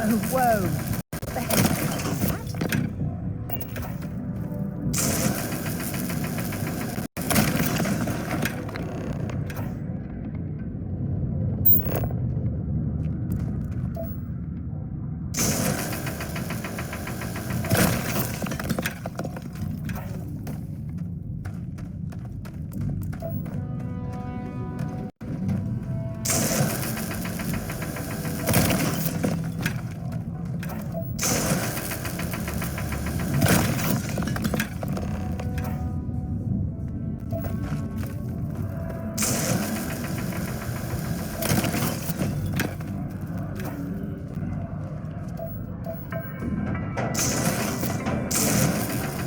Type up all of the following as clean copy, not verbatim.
Oh, whoa. What the heck is that?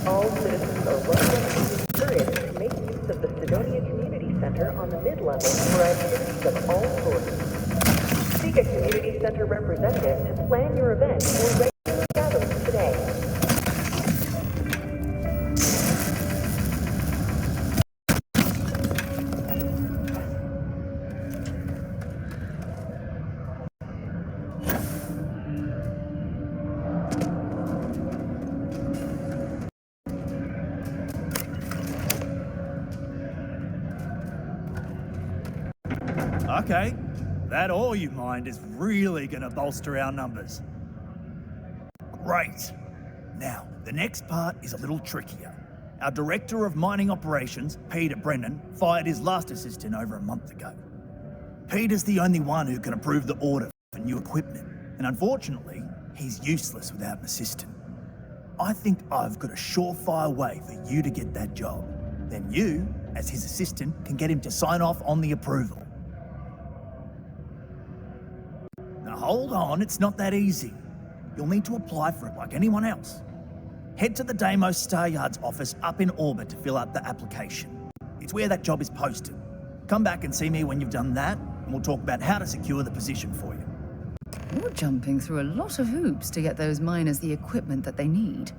All citizens are welcome and encouraged to make use of the Sidonia Community Center on the mid-level for activities of all sorts. Seek a community center representative to plan your event or regular gatherings today. Okay, that all you mind is really gonna bolster our numbers. Great. Now, the next part is a little trickier. Our Director of Mining Operations, Peter Brennan, fired his last assistant over a month ago. Peter's the only one who can approve the order for new equipment, and unfortunately, he's useless without an assistant. I think I've got a surefire way for you to get that job. Then you, as his assistant, can get him to sign off on the approval. Now hold on, it's not that easy. You'll need to apply for it like anyone else. Head to the Deimos Star Yard's office up in orbit to fill out the application. It's where that job is posted. Come back and see me when you've done that, and we'll talk about how to secure the position for you. You're jumping through a lot of hoops to get those miners the equipment that they need.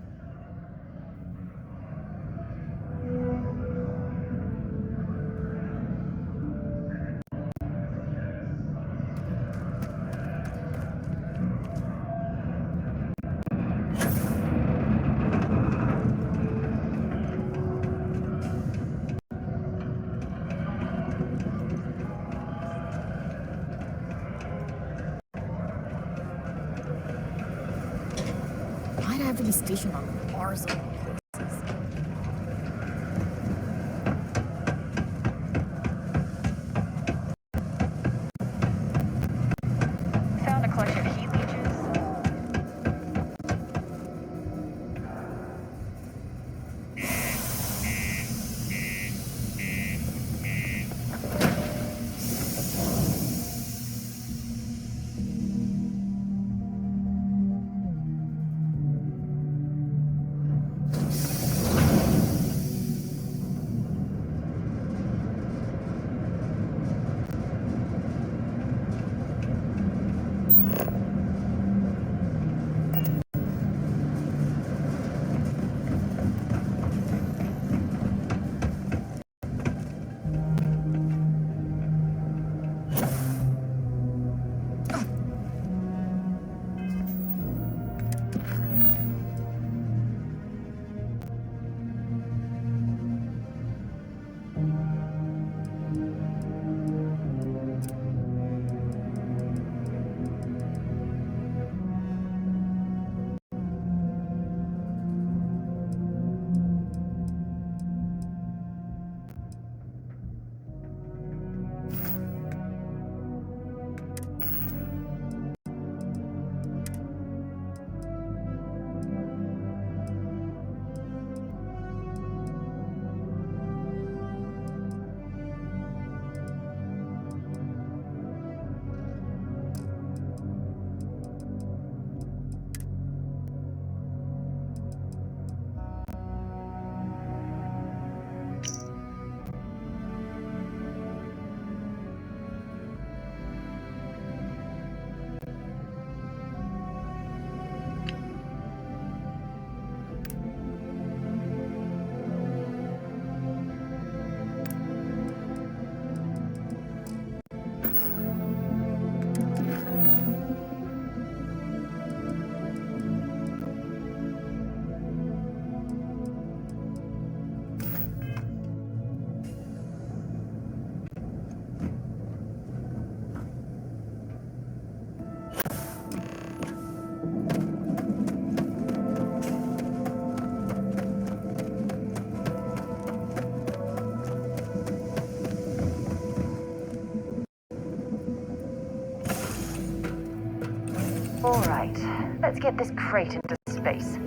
Why'd I have to be stationed on Mars of all places? Found a collection of heat leeches. All right, let's get this crate into space.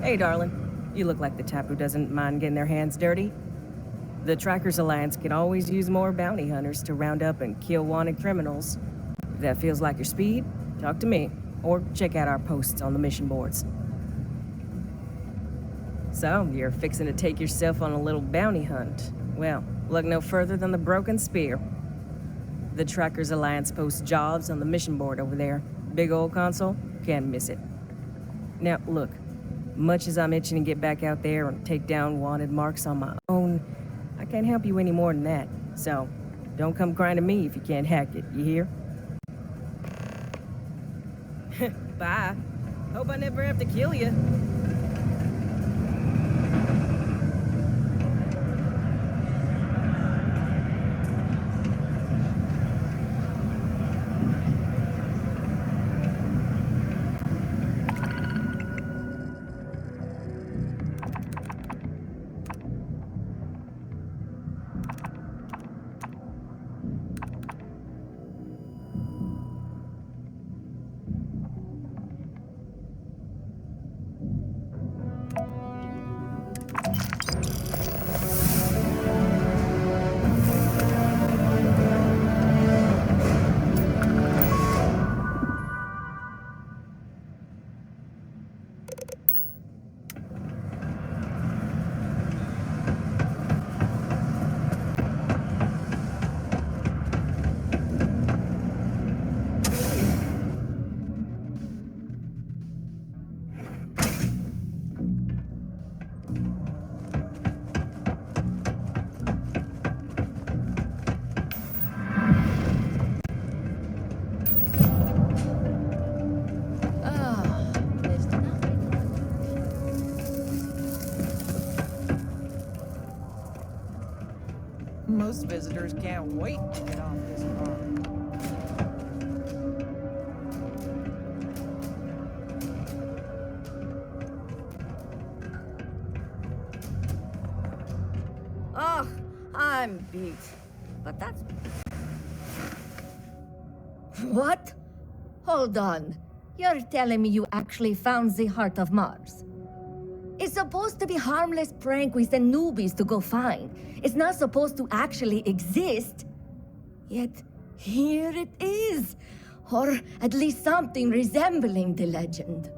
Hey, darling. You look like the type who doesn't mind getting their hands dirty. The Trackers Alliance can always use more bounty hunters to round up and kill wanted criminals. If that feels like your speed, talk to me, or check out our posts on the mission boards. So, you're fixing to take yourself on a little bounty hunt. Well, look no further than the Broken Spear. The Trackers Alliance posts jobs on the mission board over there. Big old console, can't miss it. Now, look, much as I'm itching to get back out there and take down wanted marks on my own, I can't help you any more than that. So, don't come crying to me if you can't hack it, you hear? Bye. Hope I never have to kill you. Most visitors can't wait to get off this car. Oh, I'm beat. But that's... What? Hold on. You're telling me you actually found the heart of Mars? It's supposed to be harmless prank we send newbies to go find. It's not supposed to actually exist. Yet, here it is. Or at least something resembling the legend.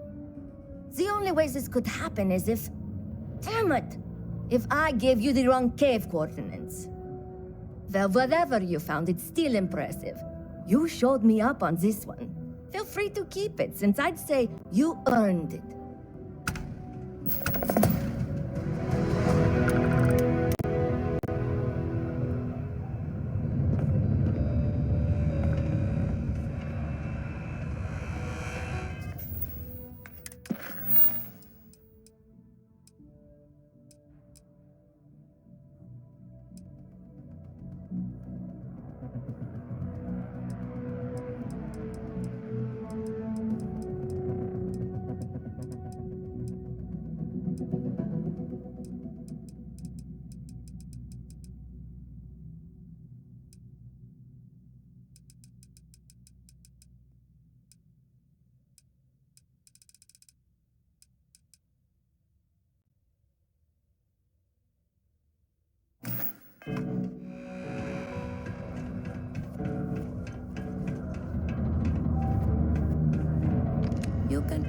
The only way this could happen is if... Damn it! If I gave you the wrong cave coordinates. Well, whatever you found, it's still impressive. You showed me up on this one. Feel free to keep it, since I'd say you earned it. You can...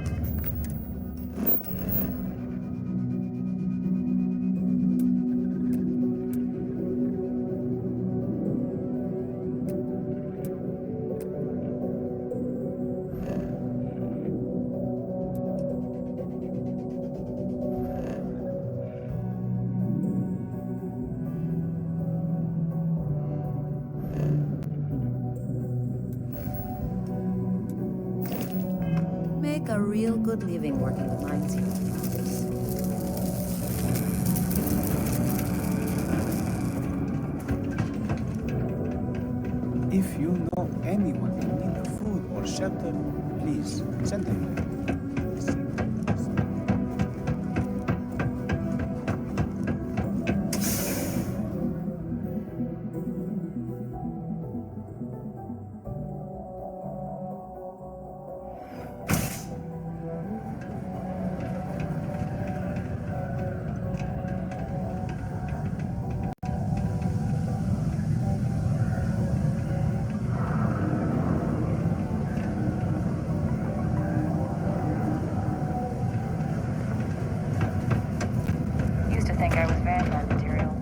Make a real good living working with mines here. If you know anyone in need of food or shelter, please send them. think I was Vanguard material.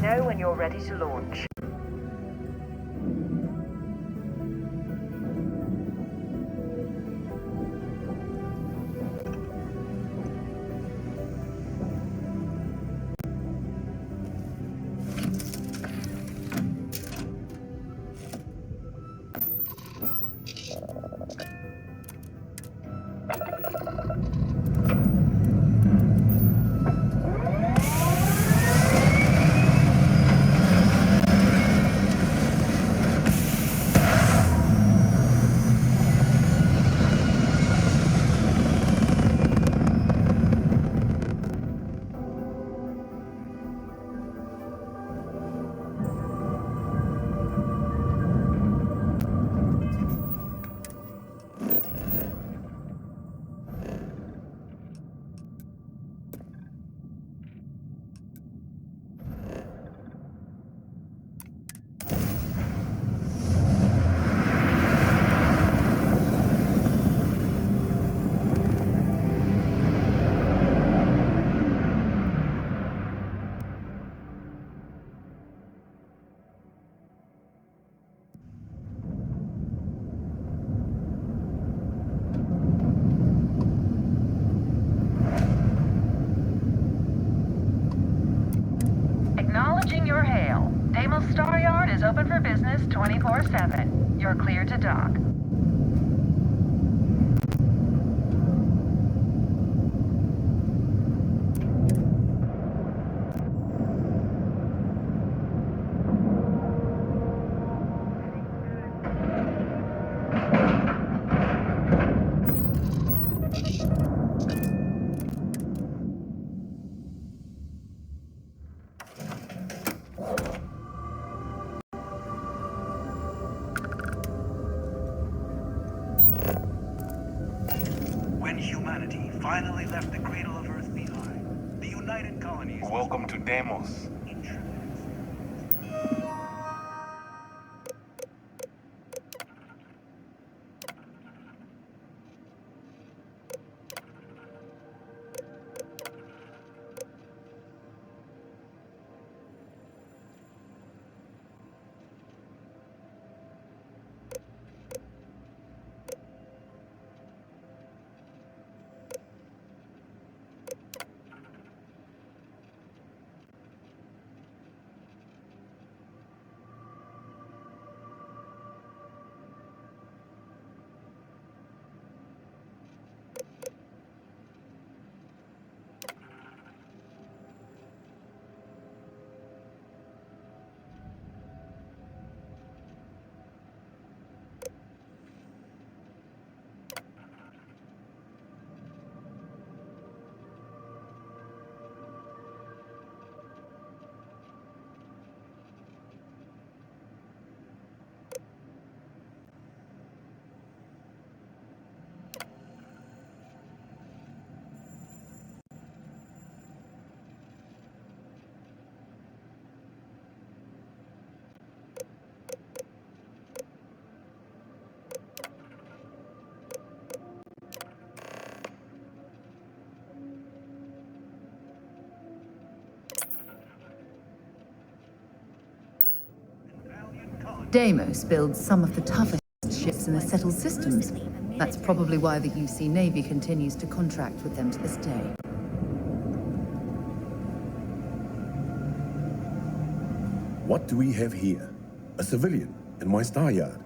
Know when you're ready to launch. Acknowledging your hail. Deimos Star Yard is open for business 24/7. You're clear to dock. When humanity finally left the cradle of Earth behind, the United Colonies... Welcome to Deimos. Deimos builds some of the toughest ships in the settled systems. That's probably why the UC Navy continues to contract with them to this day. What do we have here? A civilian in my star yard.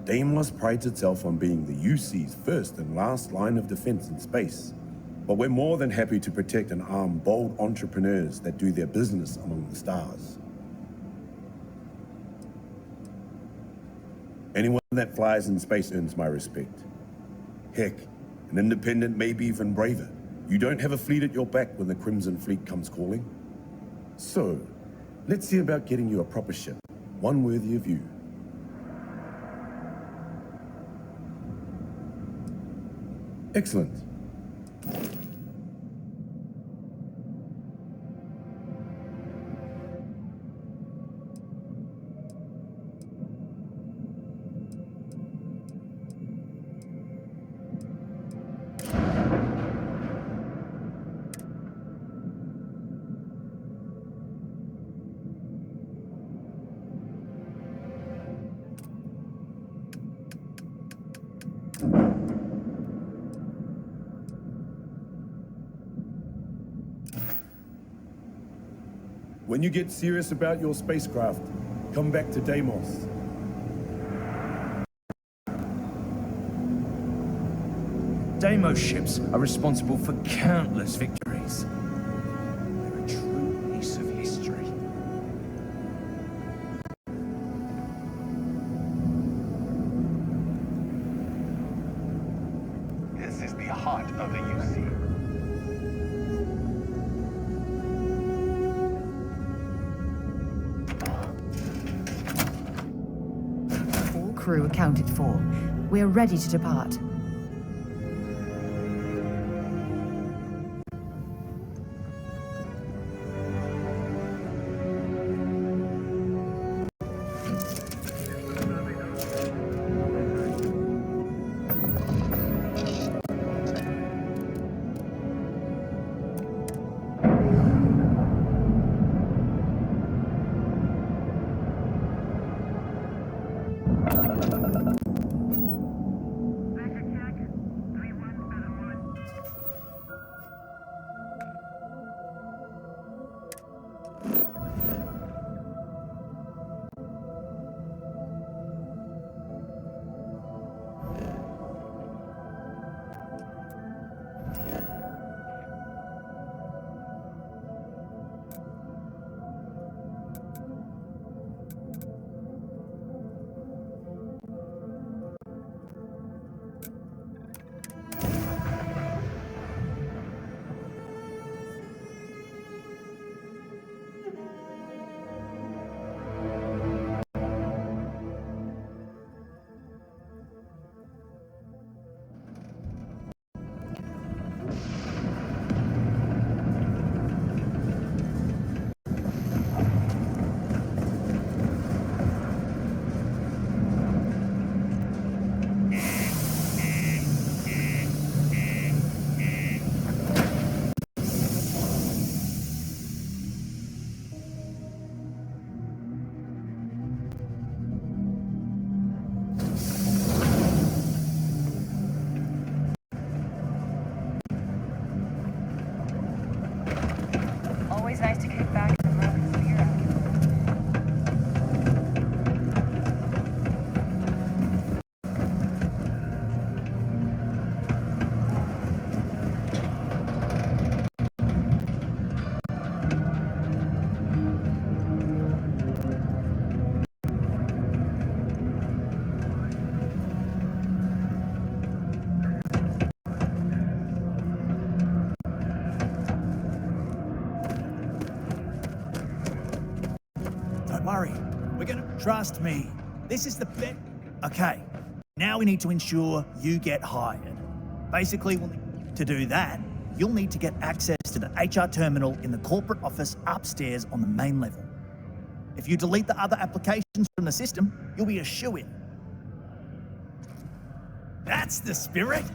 Deimos prides itself on being the UC's first and last line of defense in space. But we're more than happy to protect and arm bold entrepreneurs that do their business among the stars. Anyone that flies in space earns my respect. Heck, an independent may be even braver. You don't have a fleet at your back when the Crimson Fleet comes calling. So, let's see about getting you a proper ship, one worthy of you. Excellent. When you get serious about your spacecraft, come back to Deimos. Deimos ships are responsible for countless victories. They're a true piece of history. This is the heart of the UC. All crew accounted for. We are ready to depart. Always nice to kick back and rub his beer out. Don't worry. We're gonna... Trust me. This is the bit. Okay. Now we need to ensure you get hired. Basically, to do that, you'll need to get access to the HR terminal in the corporate office upstairs on the main level. If you delete the other applications from the system, you'll be a shoo-in. That's the spirit.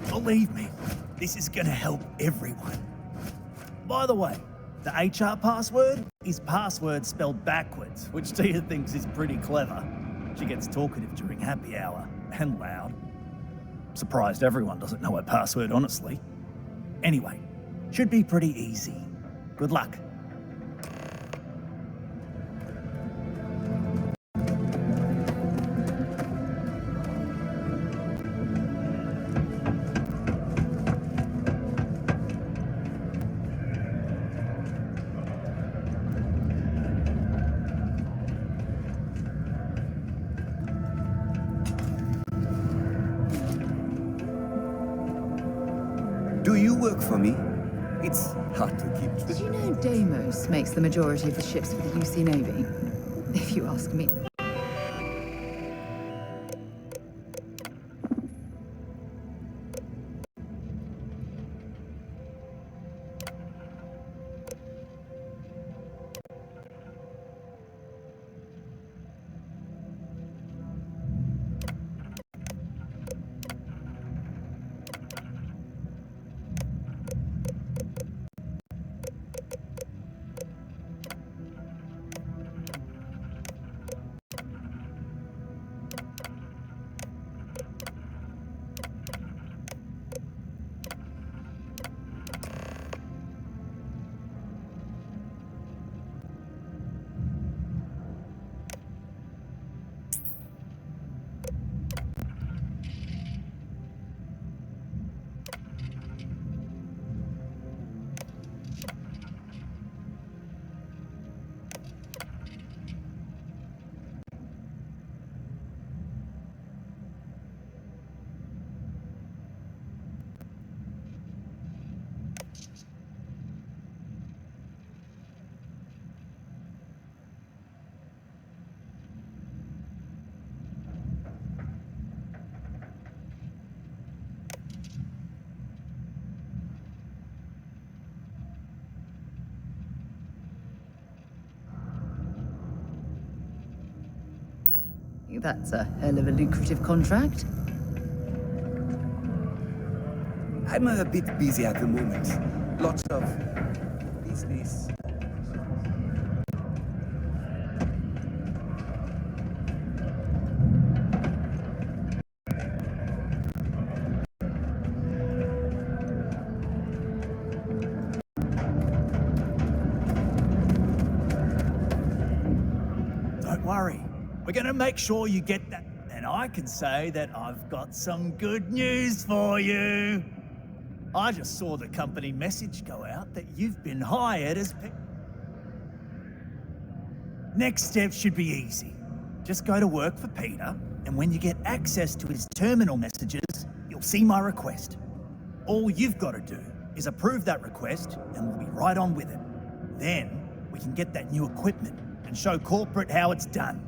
Believe me, this is gonna help everyone. By the way, the HR password is password spelled backwards, which Tia thinks is pretty clever. She gets talkative during happy hour, and loud. Surprised everyone doesn't know her password, honestly. Anyway, should be pretty easy. Good luck. you work for me, it's hard to keep track. Did you know Deimos makes the majority of the ships for the UC Navy? If you ask me. That's a hell of a lucrative contract. I'm a bit busy at the moment. Lots of business. Don't worry. We're gonna make sure you get that. And I can say that I've got some good news for you. I just saw the company message go out that you've been hired as Next step should be easy. Just go to work for Peter, and when you get access to his terminal messages, you'll see my request. All you've got to do is approve that request, and we'll be right on with it. Then, we can get that new equipment and show corporate how it's done.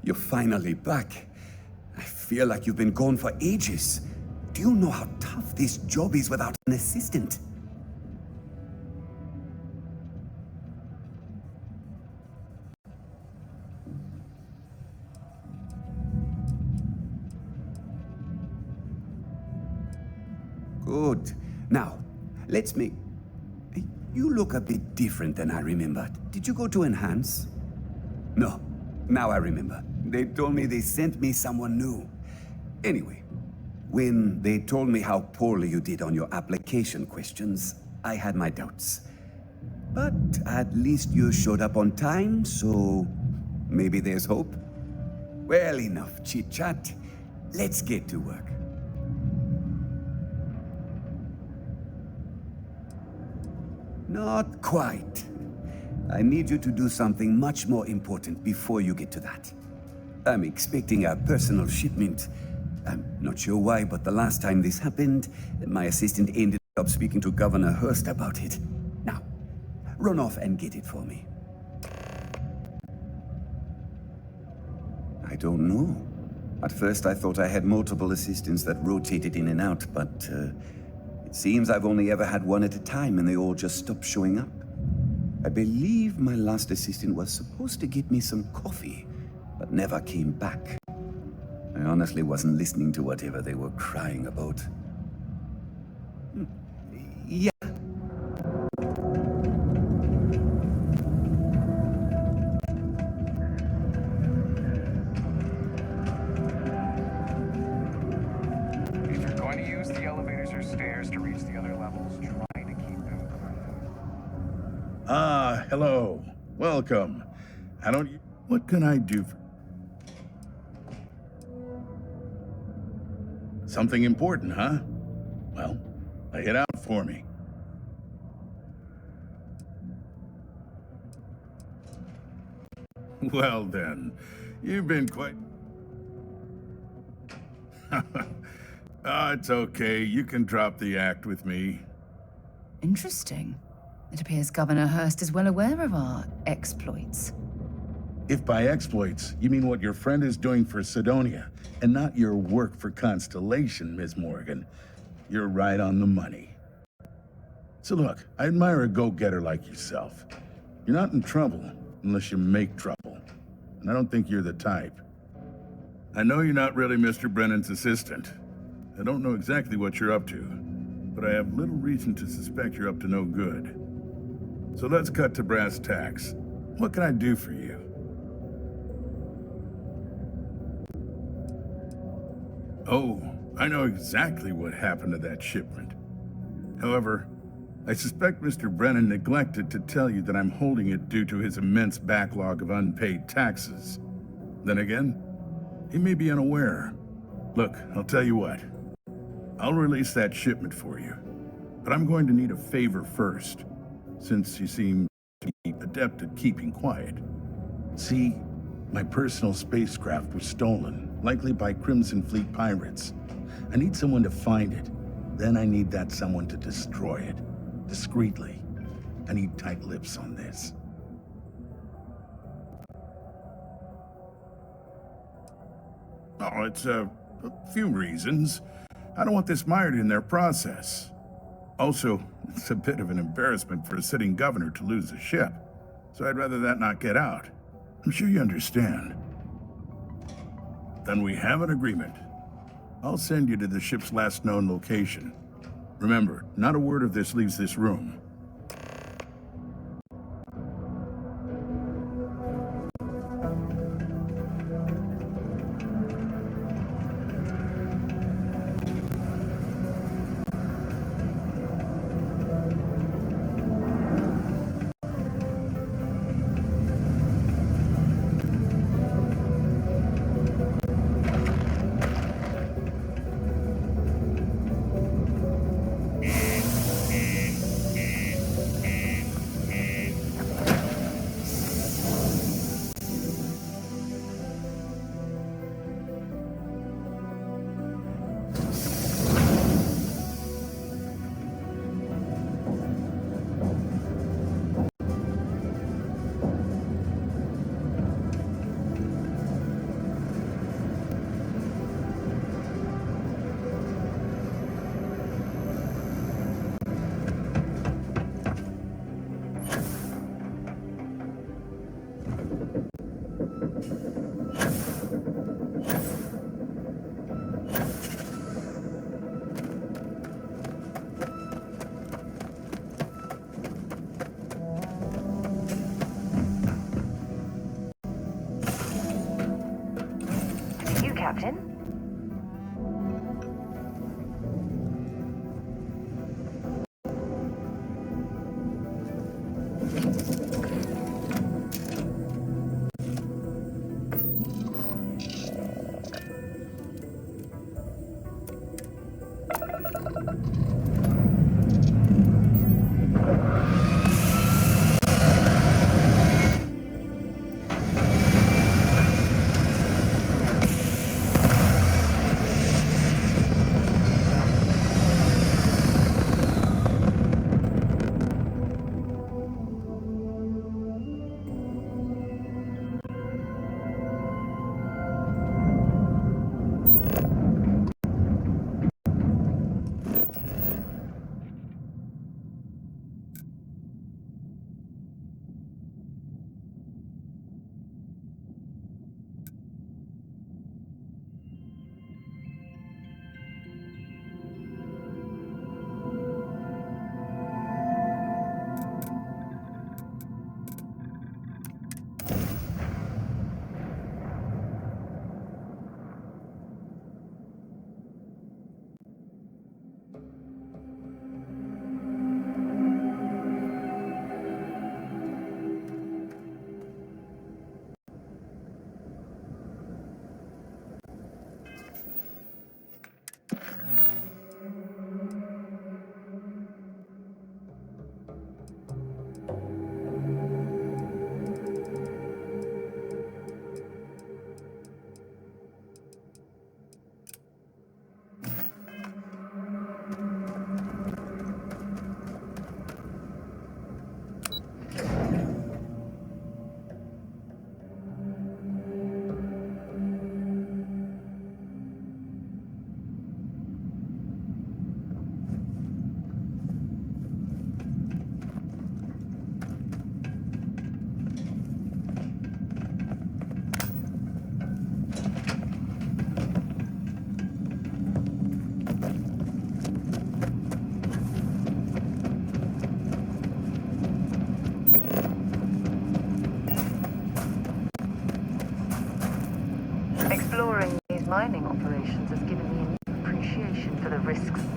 You're finally back. I feel like you've been gone for ages. Do you know how tough this job is without an assistant? Good. Now, let's make... You look a bit different than I remembered. Did you go to Enhance? No. Now I remember. They told me they sent me someone new. Anyway, when they told me how poorly you did on your application questions, I had my doubts. But at least you showed up on time, so maybe there's hope. Well, enough chit-chat. Let's get to work. Not quite. I need you to do something much more important before you get to that. I'm expecting a personal shipment. I'm not sure why, but the last time this happened, my assistant ended up speaking to Governor Hurst about it. Now, run off and get it for me. I don't know. At first I thought I had multiple assistants that rotated in and out, but it seems I've only ever had one at a time and they all just stopped showing up. I believe my last assistant was supposed to get me some coffee, but never came back. I honestly wasn't listening to whatever they were crying about. Yeah. If you're going to use the elevators or stairs to reach the other levels, try to keep them quiet. Ah, hello. Welcome. What can I do for... Something important, huh? Well, lay it out for me. Well then, you've been quite... It's okay. You can drop the act with me. Interesting. It appears Governor Hurst is well aware of our exploits. If by exploits, you mean what your friend is doing for Sidonia, and not your work for Constellation, Ms. Morgan, you're right on the money. So look, I admire a go-getter like yourself. You're not in trouble unless you make trouble. And I don't think you're the type. I know you're not really Mr. Brennan's assistant. I don't know exactly what you're up to, but I have little reason to suspect you're up to no good. So let's cut to brass tacks. What can I do for you? Oh, I know exactly what happened to that shipment. However, I suspect Mr. Brennan neglected to tell you that I'm holding it due to his immense backlog of unpaid taxes. Then again, he may be unaware. Look, I'll tell you what. I'll release that shipment for you, but I'm going to need a favor first, since you seem to be adept at keeping quiet. See, my personal spacecraft was stolen, likely by Crimson Fleet pirates. I need someone to find it. Then I need that someone to destroy it. Discreetly. I need tight lips on this. Oh, it's a few reasons. I don't want this mired in their process. Also, it's a bit of an embarrassment for a sitting governor to lose a ship. So I'd rather that not get out. I'm sure you understand. Then we have an agreement. I'll send you to the ship's last known location. Remember, not a word of this leaves this room. Captain?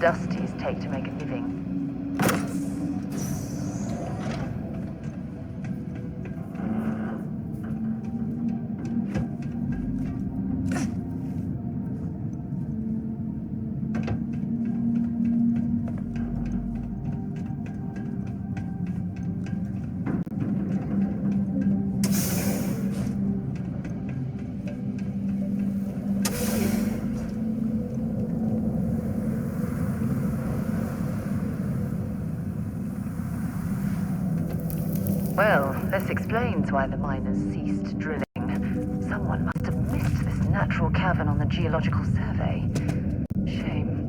dusties take to make a living. Well, this explains why the miners ceased drilling. Someone must have missed this natural cavern on the geological survey. Shame.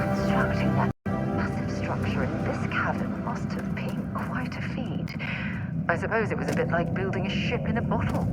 Constructing that massive structure in this cavern must have been quite a feat. I suppose it was a bit like building a ship in a bottle.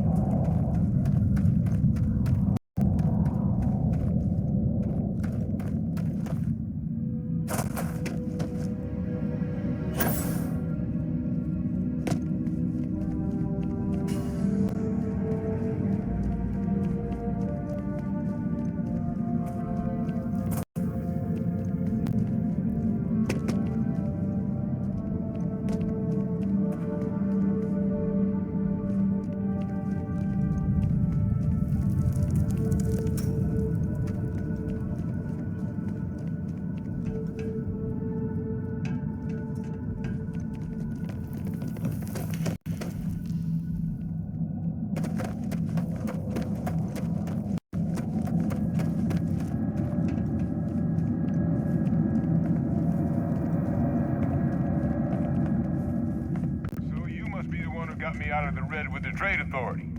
Got me out of the red with the trade authority.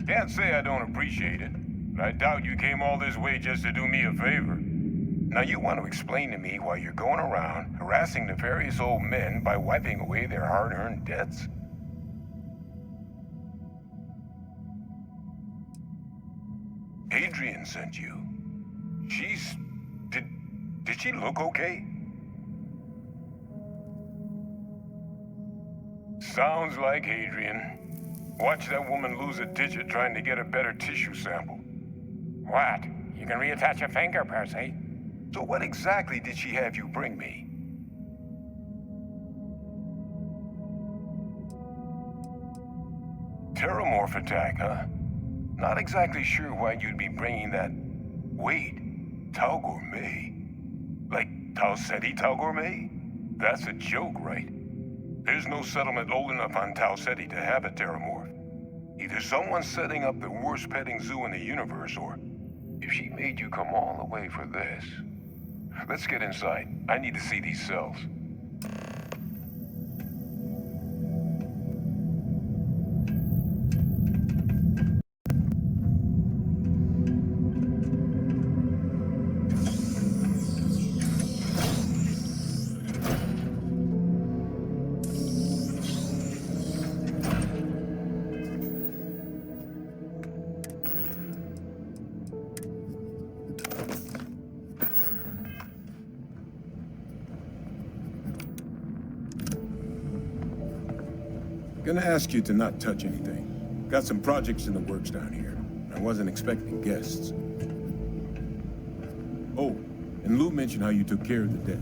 Can't say I don't appreciate it, but I doubt you came all this way just to do me a favor. Now you want to explain to me why you're going around harassing nefarious old men by wiping away their hard-earned debts? Adrian sent you. Did she look okay? Sounds like Adrian. Watch that woman lose a digit trying to get a better tissue sample. What? You can reattach a finger, Percy. So what exactly did she have you bring me? Terramorph attack, huh? Not exactly sure why you'd be bringing that... Wait, Tau Gourmet? Like Tau Ceti Tau Gourmet? That's a joke, right? There's no settlement old enough on Tau Ceti to have a Terramorph. Either someone's setting up the worst petting zoo in the universe, or if she made you come all the way for this. Let's get inside. I need to see these cells. Gonna ask you to not touch anything. Got some projects in the works down here. I wasn't expecting guests. Oh, and Lou mentioned how you took care of the dead.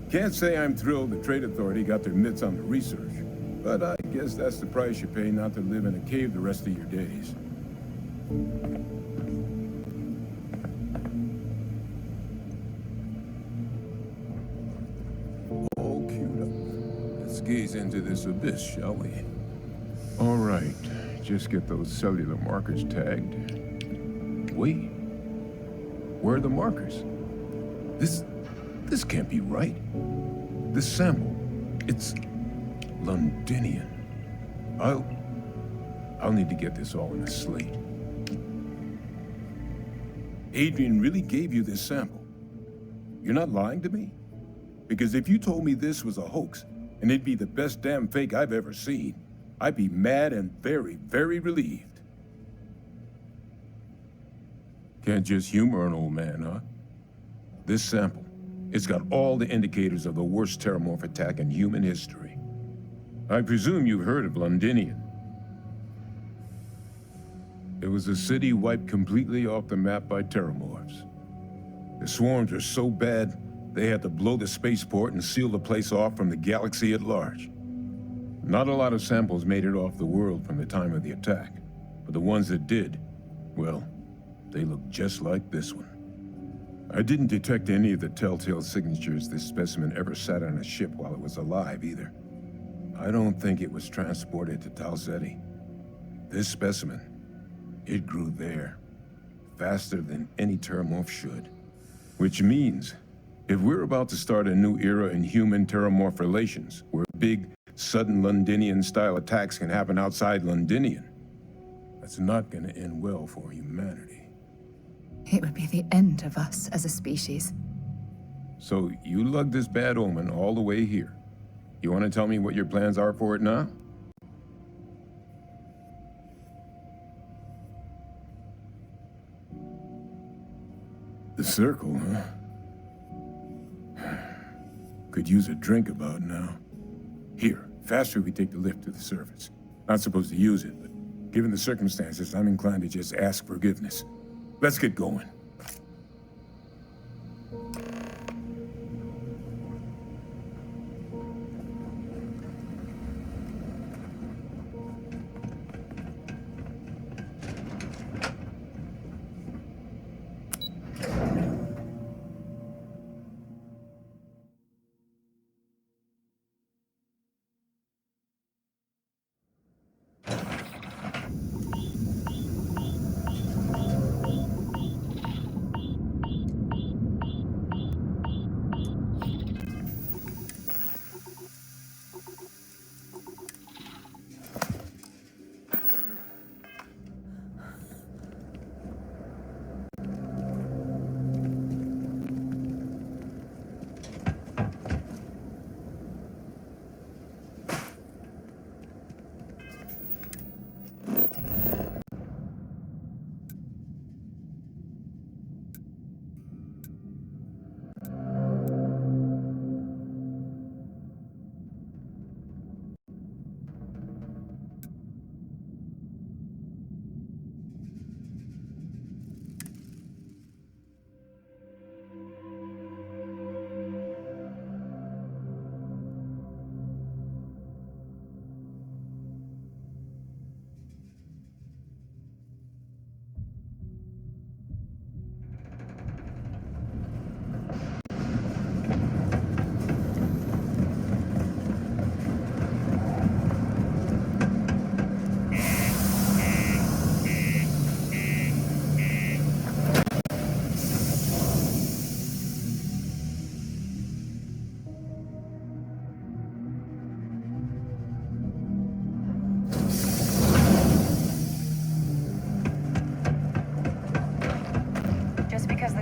Can't say I'm thrilled the Trade Authority got their mitts on the research, but I guess that's the price you pay not to live in a cave the rest of your days. Gaze into this abyss, shall we? All right, just get those cellular markers tagged. Wait, where are the markers? This can't be right. This sample, it's Londinian. I'll need to get this all in a slate. Adrian really gave you this sample. You're not lying to me? Because if you told me this was a hoax, and it'd be the best damn fake I've ever seen, I'd be mad and very, very relieved. Can't just humor an old man, huh? This sample, it's got all the indicators of the worst terramorph attack in human history. I presume you've heard of Londinian. It was a city wiped completely off the map by terramorphs. The swarms were so bad, they had to blow the spaceport and seal the place off from the galaxy at large. Not a lot of samples made it off the world from the time of the attack, but the ones that did, well, they look just like this one. I didn't detect any of the telltale signatures this specimen ever sat on a ship while it was alive, either. I don't think it was transported to Tau Ceti. This specimen, it grew there, faster than any terramorph should. Which means, if we're about to start a new era in human-terramorph relations, where big, sudden Londinian-style attacks can happen outside Londinian, that's not gonna end well for humanity. It would be the end of us as a species. So you lugged this bad omen all the way here. You want to tell me what your plans are for it now? The circle, huh? Could use a drink about now. Here, faster we take the lift to the surface. Not supposed to use it, but given the circumstances, I'm inclined to just ask forgiveness. Let's get going.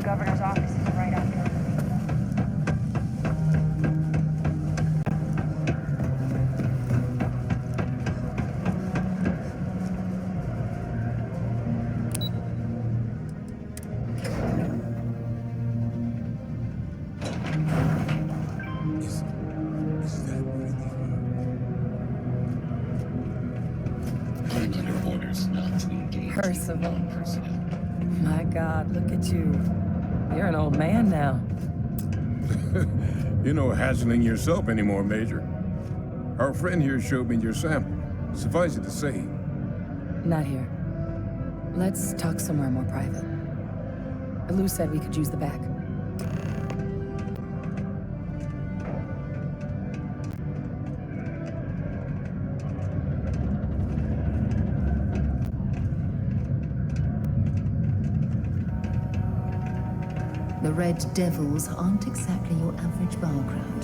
governor's office is right after. Percival. My God, look at you. You're an old man now. You're no hassling yourself anymore, Major. Our friend here showed me your sample. Suffice it to say. Not here. Let's talk somewhere more private. Lou said we could use the back. The Red Devils aren't exactly your average bar crowd.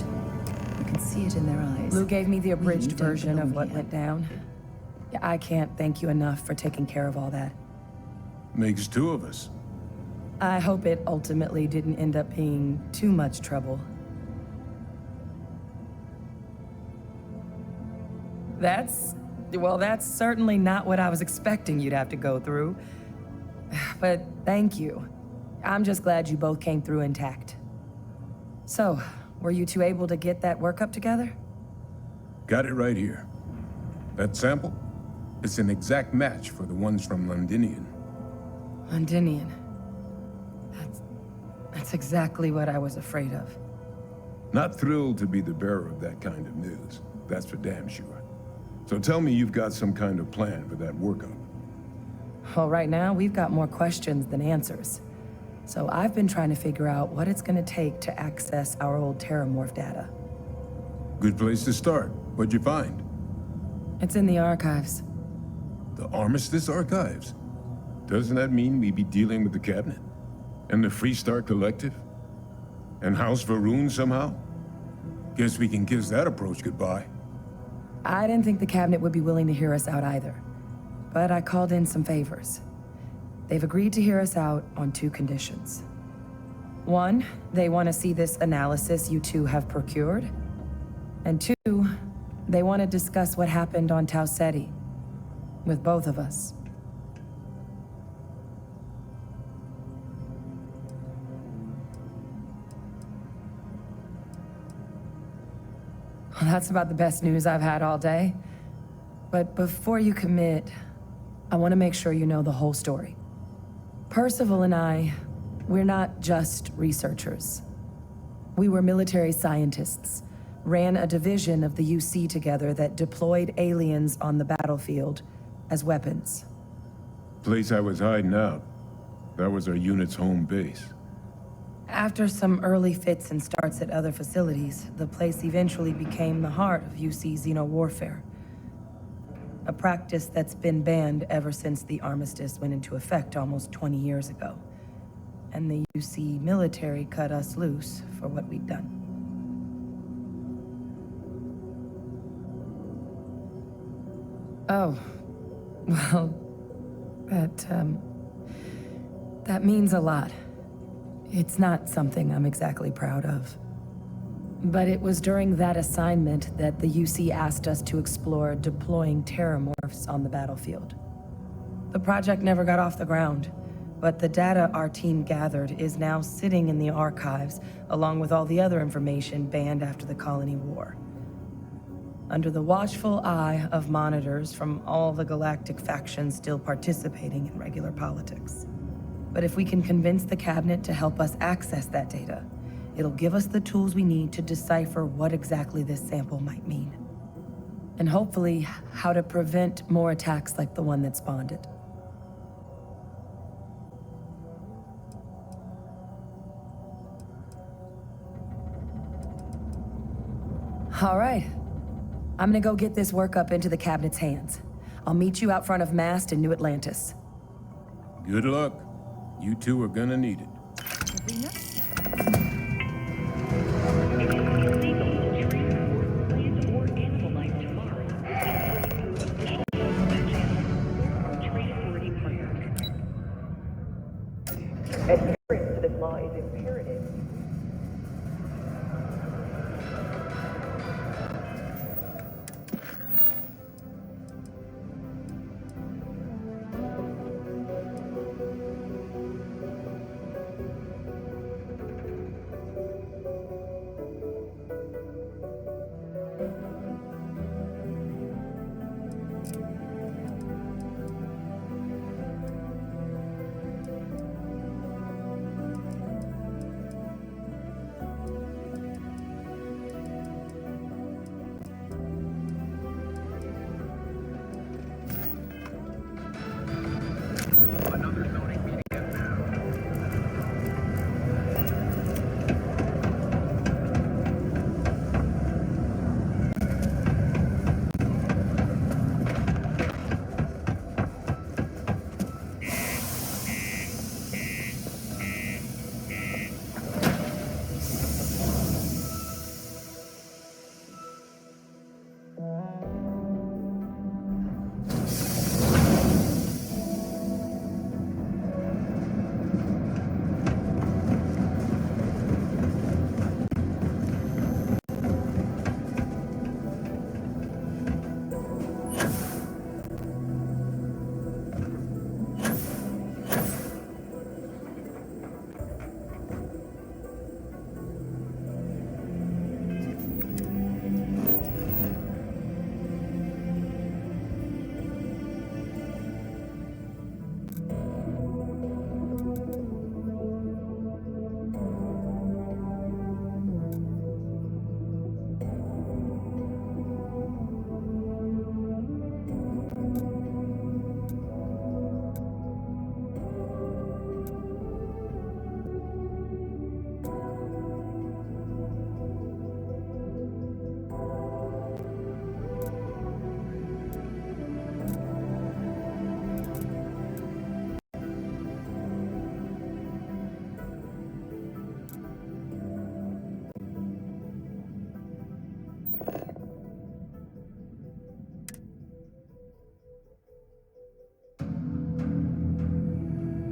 The can see it in their eyes. Lou gave me the abridged don't version of belong what here. went down. Yeah, I can't thank you enough for taking care of all that. Makes two of us. I hope it ultimately didn't end up being too much trouble. That's certainly not what I was expecting you'd have to go through. But thank you. I'm just glad you both came through intact. So, were you two able to get that workup together? Got it right here. That sample? It's an exact match for the ones from Londinian. Londinian. That's exactly what I was afraid of. Not thrilled to be the bearer of that kind of news. That's for damn sure. So tell me you've got some kind of plan for that workup. Well, right now, we've got more questions than answers. So I've been trying to figure out what it's gonna take to access our old Terramorph data. Good place to start. What'd you find? It's in the archives. The Armistice Archives? Doesn't that mean we'd be dealing with the Cabinet? And the Freestar Collective? And House Varun somehow? Guess we can kiss that approach goodbye. I didn't think the Cabinet would be willing to hear us out either. But I called in some favors. They've agreed to hear us out on 2 conditions. 1, they want to see this analysis you two have procured. And 2, they want to discuss what happened on Tau Ceti. With both of us. Well, that's about the best news I've had all day. But before you commit, I want to make sure you know the whole story. Percival and I, we're not just researchers. We were military scientists, ran a division of the UC together that deployed aliens on the battlefield as weapons. Place I was hiding out. That was our unit's home base. After some early fits and starts at other facilities, the place eventually became the heart of UC xeno-warfare. A practice that's been banned ever since the armistice went into effect almost 20 years ago. And the UC military cut us loose for what we'd done. Oh, well, that means a lot. It's not something I'm exactly proud of. But it was during that assignment that the UC asked us to explore deploying terramorphs on the battlefield. The project never got off the ground, but the data our team gathered is now sitting in the archives, along with all the other information banned after the Colony War. Under the watchful eye of monitors from all the galactic factions still participating in regular politics. But if we can convince the Cabinet to help us access that data, it'll give us the tools we need to decipher what exactly this sample might mean. And hopefully, how to prevent more attacks like the one that spawned it. All right. I'm gonna go get this workup into the Cabinet's hands. I'll meet you out front of Mast in New Atlantis. Good luck. You two are gonna need it. Adherence to this law is imperative.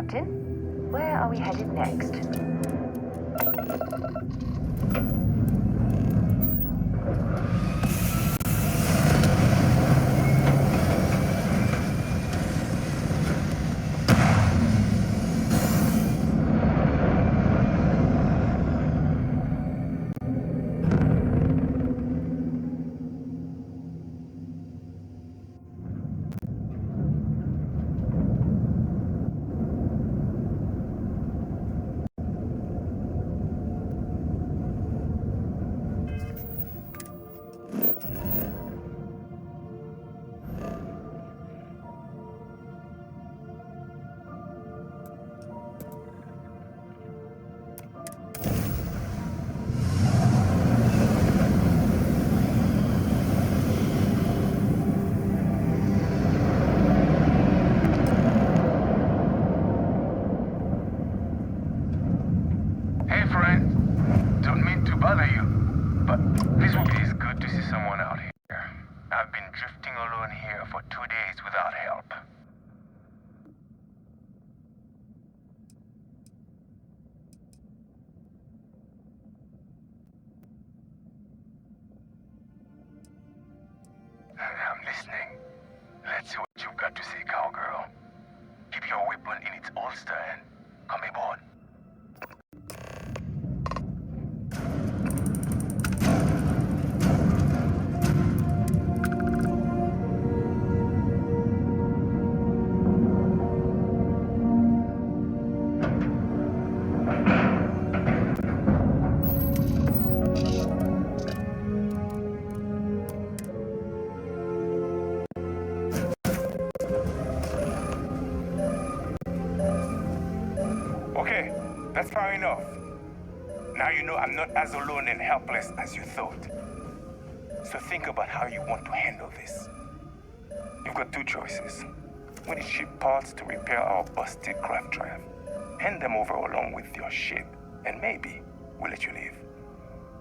Captain. Where are we headed next? Hey, friend. Don't mean to bother you, but this will be good to see someone out here. I've been drifting alone here for 2 days without help. I'm listening. Let's see what you've got to say, cowgirl. Keep your weapon in its holster and come aboard. Okay, that's far enough. Now you know I'm not as alone and helpless as you thought. So think about how you want to handle this. You've got two choices. We need ship parts to repair our busted craft drive. Hand them over along with your ship, and maybe we'll let you leave.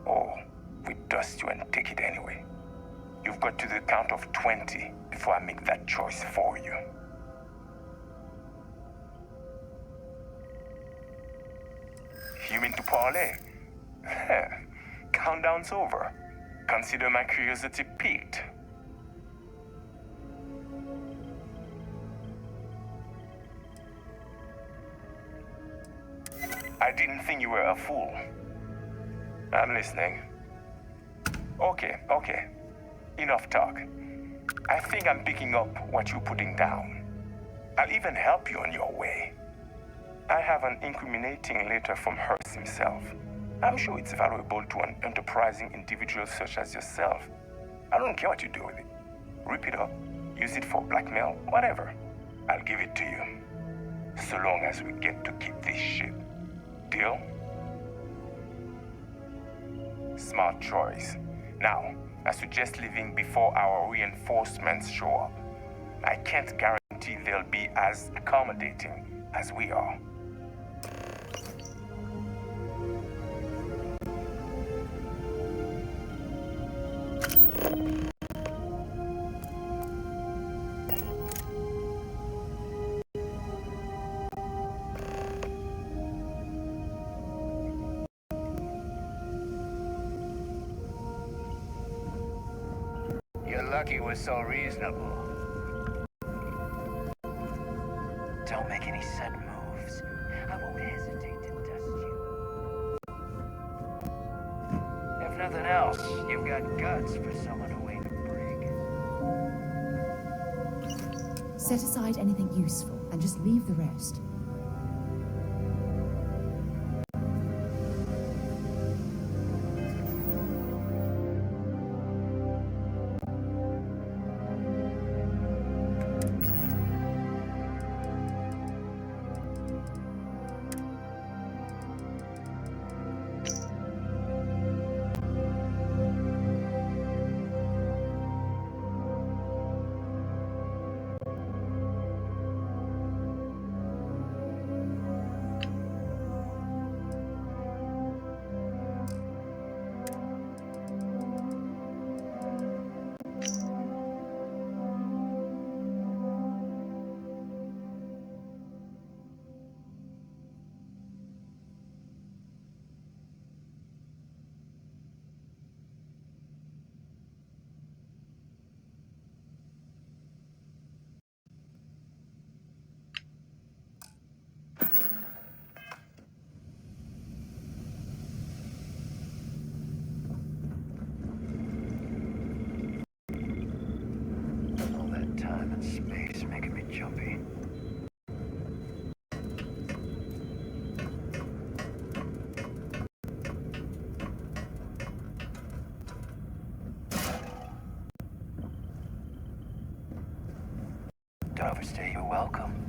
Or we dust you and take it anyway. You've got to the count of 20 before I make that choice for you. You mean to parlay? Countdown's over. Consider my curiosity piqued. I didn't think you were a fool. I'm listening. Okay. Enough talk. I think I'm picking up what you're putting down. I'll even help you on your way. I have an incriminating letter from Hearst himself. I'm sure it's valuable to an enterprising individual such as yourself. I don't care what you do with it. Rip it up, use it for blackmail, whatever. I'll give it to you. So long as we get to keep this ship. Deal? Smart choice. Now, I suggest leaving before our reinforcements show up. I can't guarantee they'll be as accommodating as we are. You're lucky we're so reasonable. Don't make any sudden moves. I won't hesitate to dust you. If nothing else, you've got guts for someone who ain't a prig. Set aside anything useful and just leave the rest. Space making me jumpy. Don't overstay your welcome.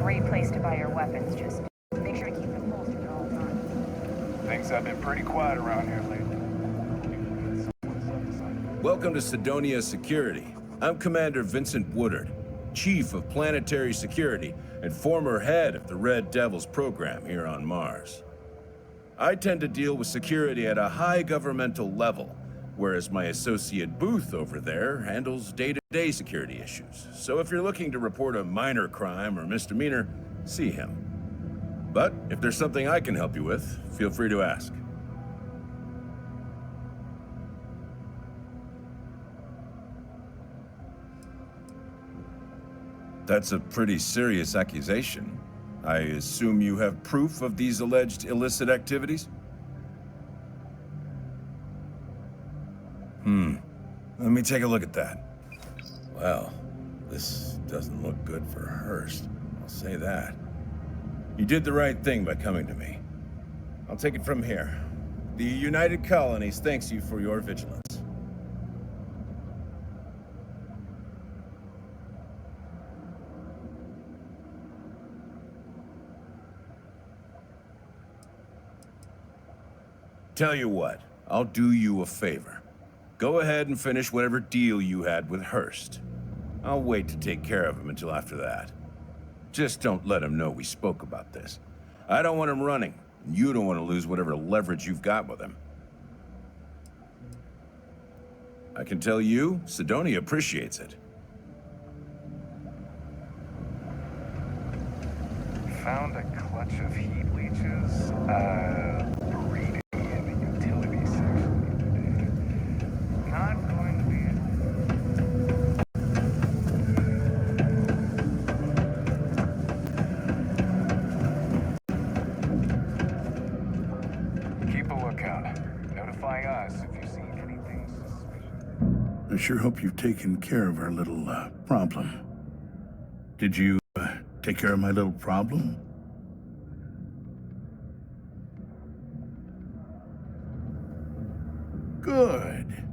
great place to buy your weapons. Just make sure to keep them holstered at all times. Things have been pretty quiet around here lately. Welcome to Sidonia Security. I'm Commander Vincent Woodard, Chief of Planetary Security and former head of the Red Devils program here on Mars. I tend to deal with security at a high governmental level, whereas my associate Booth over there handles day-to-day security issues. So if you're looking to report a minor crime or misdemeanor, see him. But if there's something I can help you with, feel free to ask. That's a pretty serious accusation. I assume you have proof of these alleged illicit activities? Let me take a look at that. Well, this doesn't look good for Hearst. I'll say that. You did the right thing by coming to me. I'll take it from here. The United Colonies thanks you for your vigilance. Tell you what, I'll do you a favor. Go ahead and finish whatever deal you had with Hearst. I'll wait to take care of him until after that. Just don't let him know we spoke about this. I don't want him running, and you don't want to lose whatever leverage you've got with him. I can tell you, Sidonia appreciates it. Found a clutch of heat leeches, breeding in the utility section today. Not going to be it. Keep a lookout. Notify us if you see anything suspicious. I sure hope you've taken care of our little, problem. Did you, take care of my little problem? Good.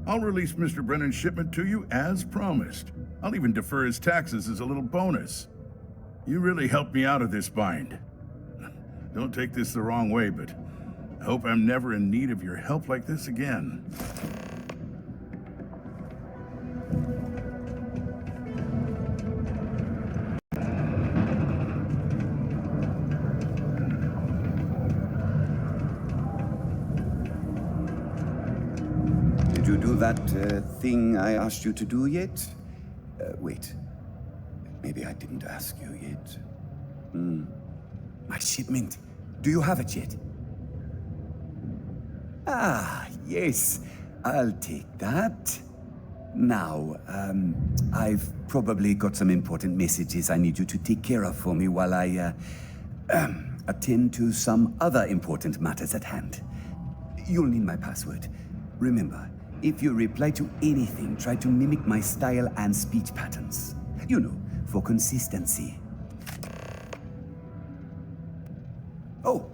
I'll release Mr. Brennan's shipment to you as promised. I'll even defer his taxes as a little bonus. You really helped me out of this bind. Don't take this the wrong way, but I hope I'm never in need of your help like this again. Did you do that thing I asked you to do yet? Wait. Maybe I didn't ask you yet. My shipment. Do you have it yet? Ah, yes. I'll take that. Now, I've probably got some important messages I need you to take care of for me while I, attend to some other important matters at hand. You'll need my password. Remember, if you reply to anything, try to mimic my style and speech patterns. You know, for consistency. Oh,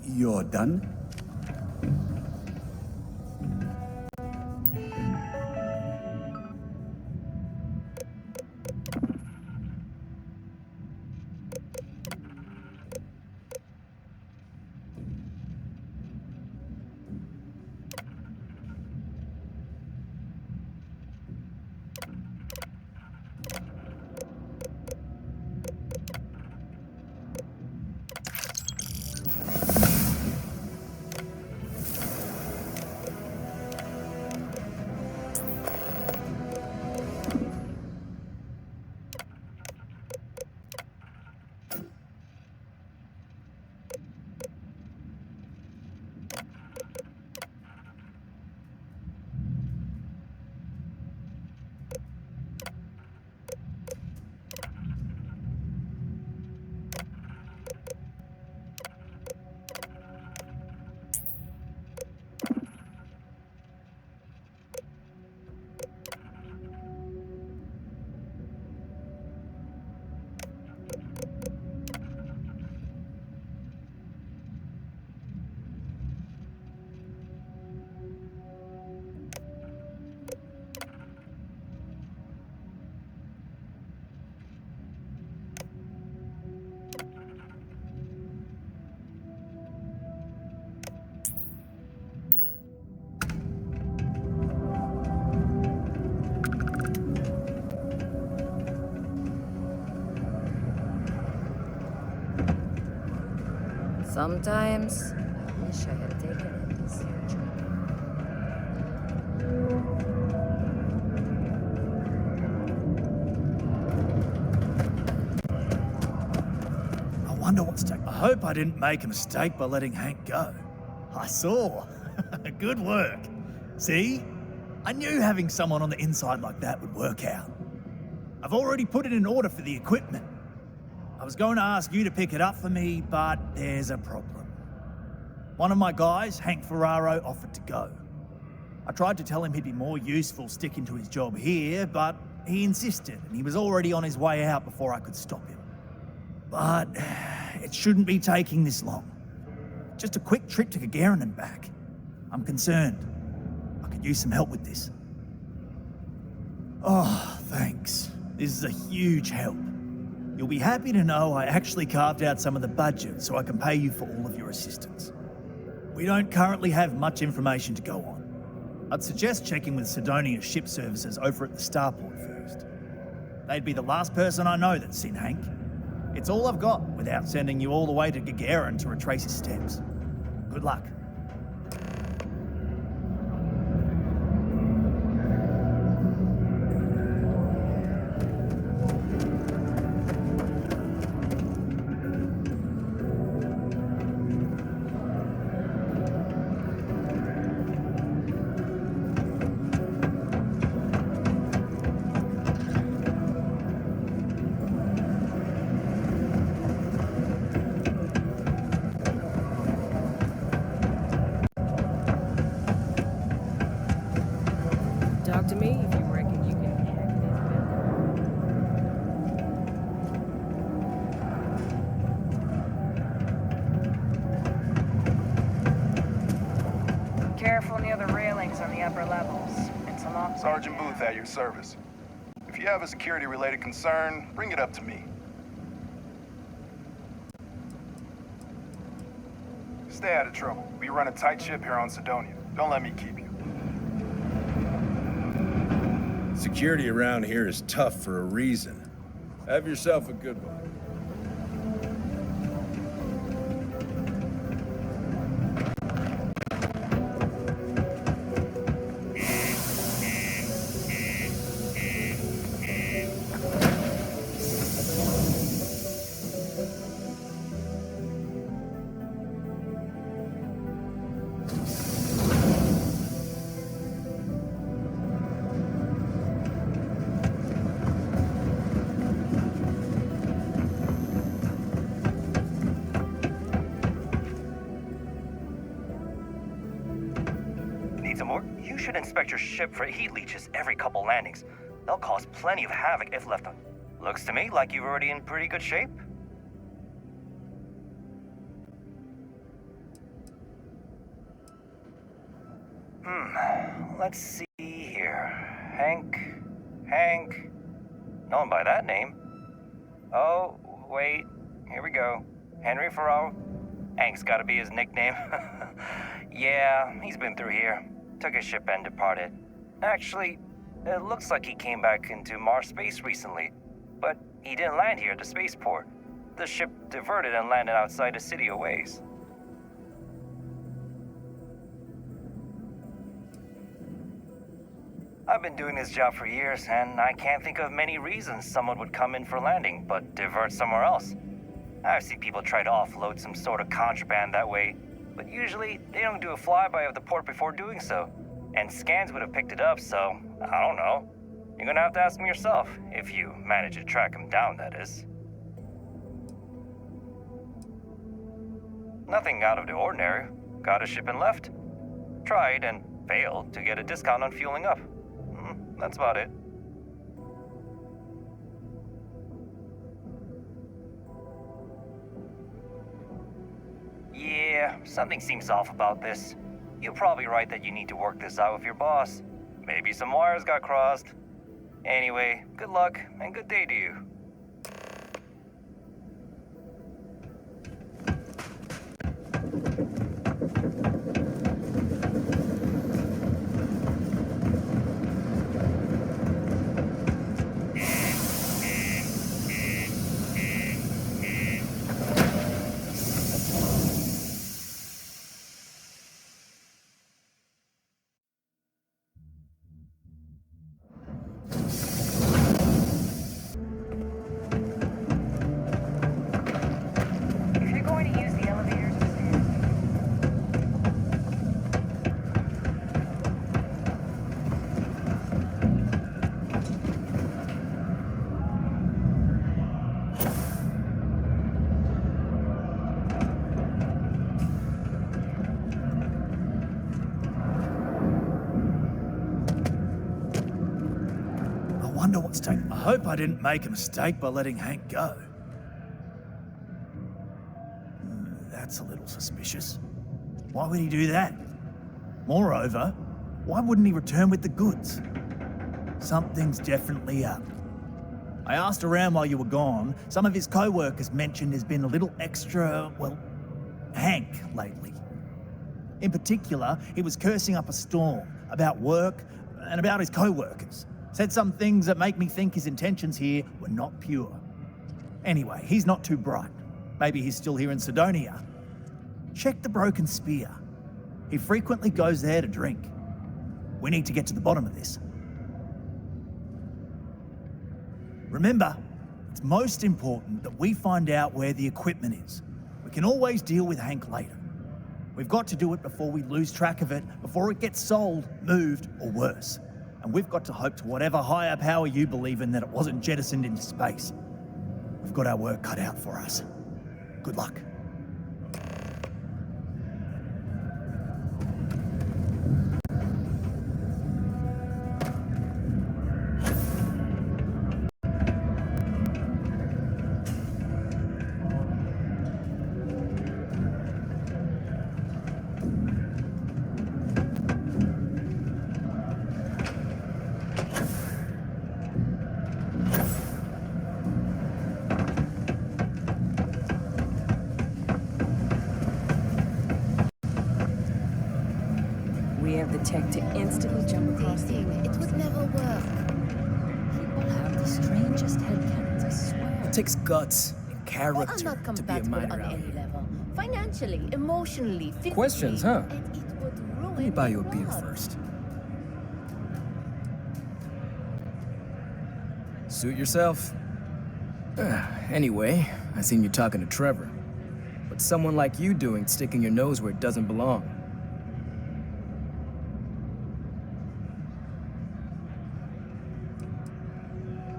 you're done? Sometimes, I wish I had taken it easier. I wonder what's I hope I didn't make a mistake by letting Hank go. I saw. Good work. See? I knew having someone on the inside like that would work out. I've already put it in order for the equipment. I was going to ask you to pick it up for me, but there's a problem. One of my guys, Hank Ferraro, offered to go. I tried to tell him he'd be more useful sticking to his job here, but he insisted, and he was already on his way out before I could stop him. But it shouldn't be taking this long. Just a quick trip to Gagarin and back. I'm concerned. I could use some help with this. Oh, thanks. This is a huge help. You'll be happy to know I actually carved out some of the budget so I can pay you for all of your assistance. We don't currently have much information to go on. I'd suggest checking with Sidonia ship services over at the starport first. They'd be the last person I know that's seen Hank. It's all I've got without sending you all the way to Gagarin to retrace his steps. Good luck. Talk to me if you reckon you can hack this. Careful near the railings on the upper levels. It's a lot. Sergeant Booth at your service. If you have a security-related concern, bring it up to me. Stay out of trouble. We run a tight ship here on Sidonia. Don't let me keep you. Security around here is tough for a reason. Have yourself a good one. You should inspect your ship for heat leeches every couple landings. They'll cause plenty of havoc if left on. Looks to me like you're already in pretty good shape. Let's see here. Hank. No one by that name. Oh, wait. Here we go. Henry Ferraro. Hank's gotta be his nickname. Yeah, he's been through here. Took his ship and departed. Actually, it looks like he came back into Mars space recently, but he didn't land here at the spaceport. The ship diverted and landed outside the city a ways. I've been doing this job for years, and I can't think of many reasons someone would come in for landing, but divert somewhere else. I've seen people try to offload some sort of contraband that way, but usually they don't do a flyby of the port before doing so. And scans would have picked it up, so I don't know. You're gonna have to ask them yourself, if you manage to track him down, that is. Nothing out of the ordinary. Got a ship and left. Tried and failed to get a discount on fueling up. That's about it. Yeah, something seems off about this. You're probably right that you need to work this out with your boss. Maybe some wires got crossed. Anyway, good luck and good day to you. wonder what's taking... I hope I didn't make a mistake by letting Hank go. That's a little suspicious. Why would he do that? Moreover, why wouldn't he return with the goods? Something's definitely up. I asked around while you were gone. Some of his co-workers mentioned there's been a little extra, well, Hank lately. In particular, he was cursing up a storm about work and about his co-workers. Said some things that make me think his intentions here were not pure. Anyway, he's not too bright. Maybe he's still here in Sidonia. Check the Broken Spear. He frequently goes there to drink. We need to get to the bottom of this. Remember, it's most important that we find out where the equipment is. We can always deal with Hank later. We've got to do it before we lose track of it, before it gets sold, moved, or worse. And we've got to hope to whatever higher power you believe in that it wasn't jettisoned into space. We've got our work cut out for us. Good luck. Tech to instantly jump across the It would never work. People have the strangest headcanons, I swear. It takes guts and They are character not to be a compatible miner on out any here. level. Financially, emotionally, physically. Questions, huh? And it would ruin Let me buy you a your beer blood. first. Suit yourself. Anyway, I seen you talking to Trevor. What's someone like you doing sticking your nose where it doesn't belong?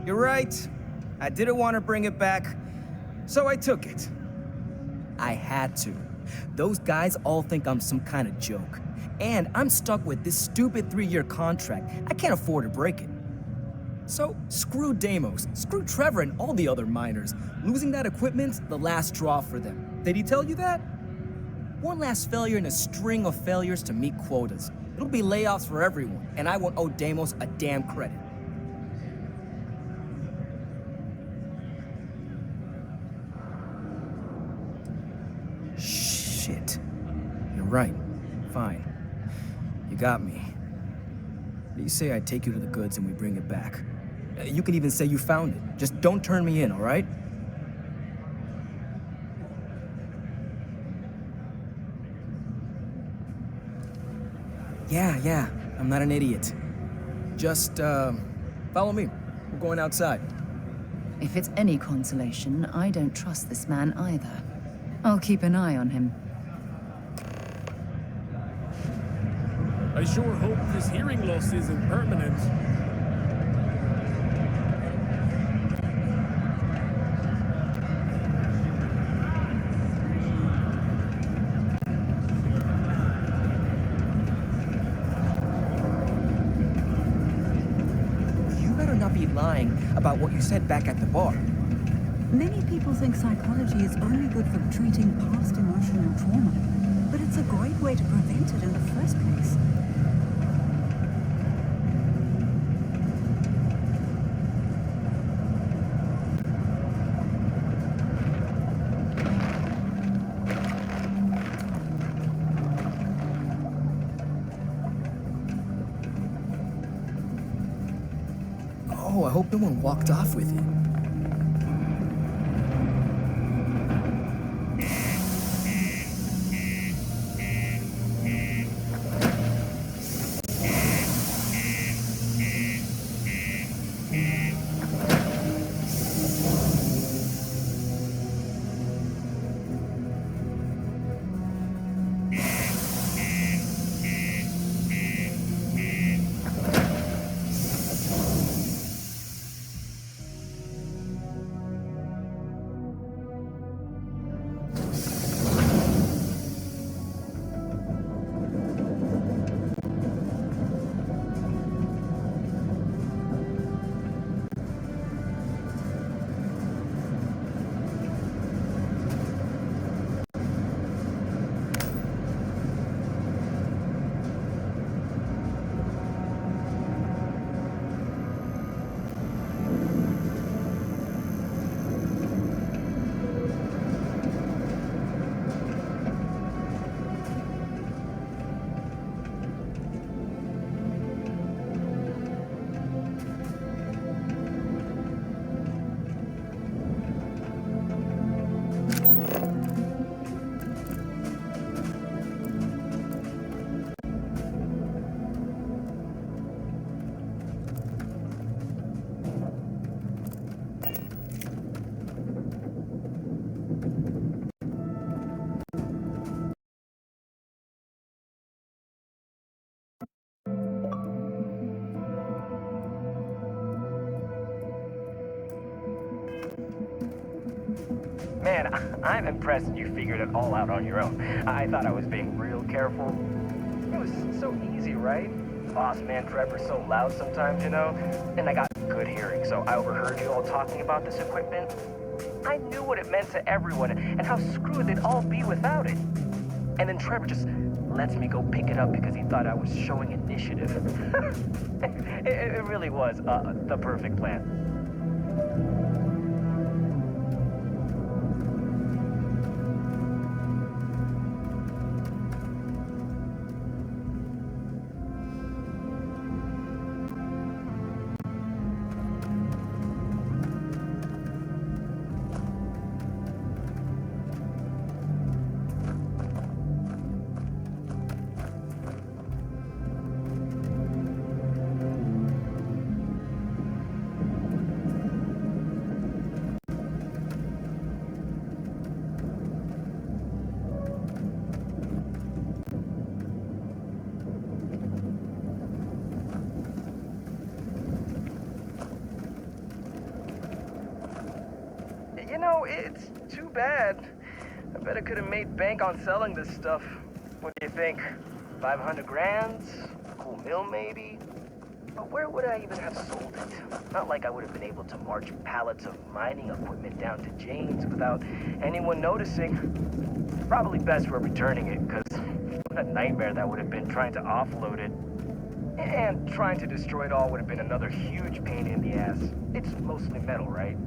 You're right. I didn't want to bring it back, so I took it. I had to. Those guys all think I'm some kind of joke. And I'm stuck with this stupid 3-year contract. I can't afford to break it. So, screw Deimos, screw Trevor and all the other miners. Losing that equipment's the last straw for them. Did he tell you that? One last failure in a string of failures to meet quotas. It'll be layoffs for everyone, and I won't owe Deimos a damn credit. Shit. You're right. Fine. You got me. What do you say I take you to the goods and we bring it back? You can even say you found it. Just don't turn me in, all right? Yeah. I'm not an idiot. Just, follow me. We're going outside. If it's any consolation, I don't trust this man either. I'll keep an eye on him. I sure hope this hearing loss isn't permanent. You better not be lying about what you said back at the bar. Many people think psychology is only good for treating past emotional trauma, but it's a great way to prevent it in the first place. Oh, I hope no one walked off with it. Man, I'm impressed you figured it all out on your own. I thought I was being real careful. It was so easy, right? Boss man Trevor's so loud sometimes, you know? And I got good hearing, so I overheard you all talking about this equipment. I knew what it meant to everyone and how screwed they'd all be without it. And then Trevor just lets me go pick it up because he thought I was showing initiative. It really was the perfect plan. You know, it's too bad. I bet I could have made bank on selling this stuff. What do you think? 500 grand? A cool mill, maybe? But where would I even have sold it? Not like I would have been able to march pallets of mining equipment down to Jane's without anyone noticing. Probably best for returning it, because what a nightmare that would have been trying to offload it. And trying to destroy it all would have been another huge pain in the ass. It's mostly metal, right?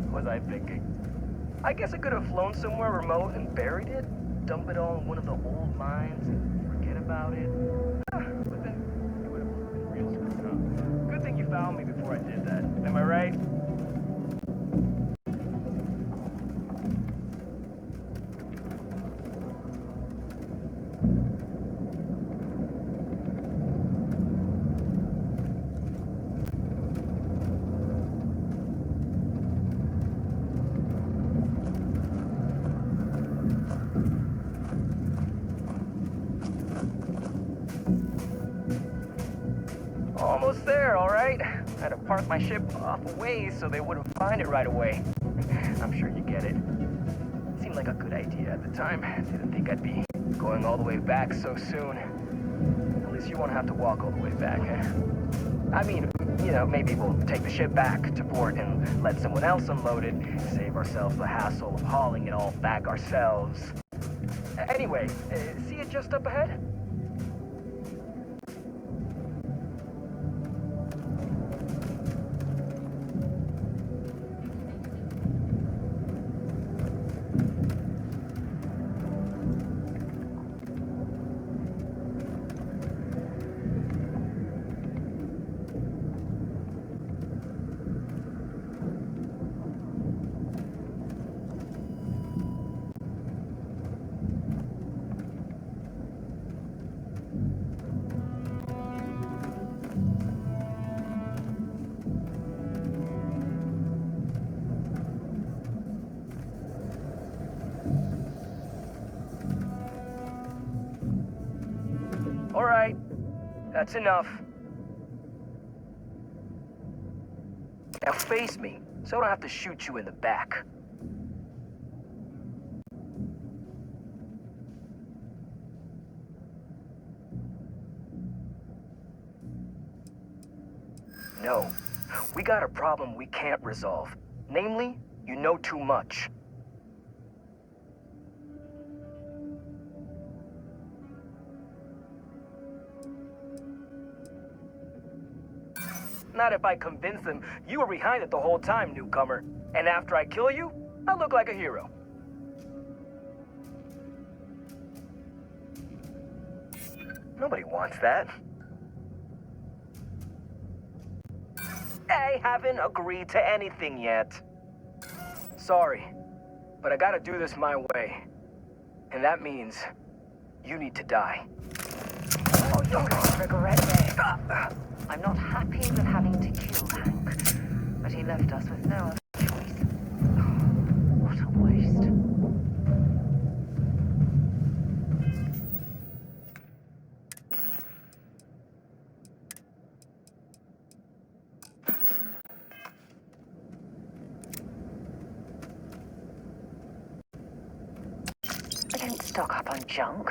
What was I thinking? I guess I could have flown somewhere remote and buried it, dump it all in one of the old mines and forget about it. But then it would have been real screwed up. Good thing you found me before I did that. Am I right? Almost there, all right? I had to park my ship off a ways so they wouldn't find it right away. I'm sure you get it. Seemed like a good idea at the time. Didn't think I'd be going all the way back so soon. At least you won't have to walk all the way back, eh? I mean, you know, maybe we'll take the ship back to port and let someone else unload it, save ourselves the hassle of hauling it all back ourselves. Anyway, see it just up ahead? All right, that's enough. Now face me, so I don't have to shoot you in the back. No, we got a problem we can't resolve. Namely, you know too much. Not if I convince them you were behind it the whole time, newcomer. And after I kill you, I look like a hero. Nobody wants that. I haven't agreed to anything yet. Sorry, but I gotta do this my way. And that means you need to die. Oh, you're going to regret this. I'm not happy with having to kill Hank, but he left us with no other choice. What a waste. stock up on junk.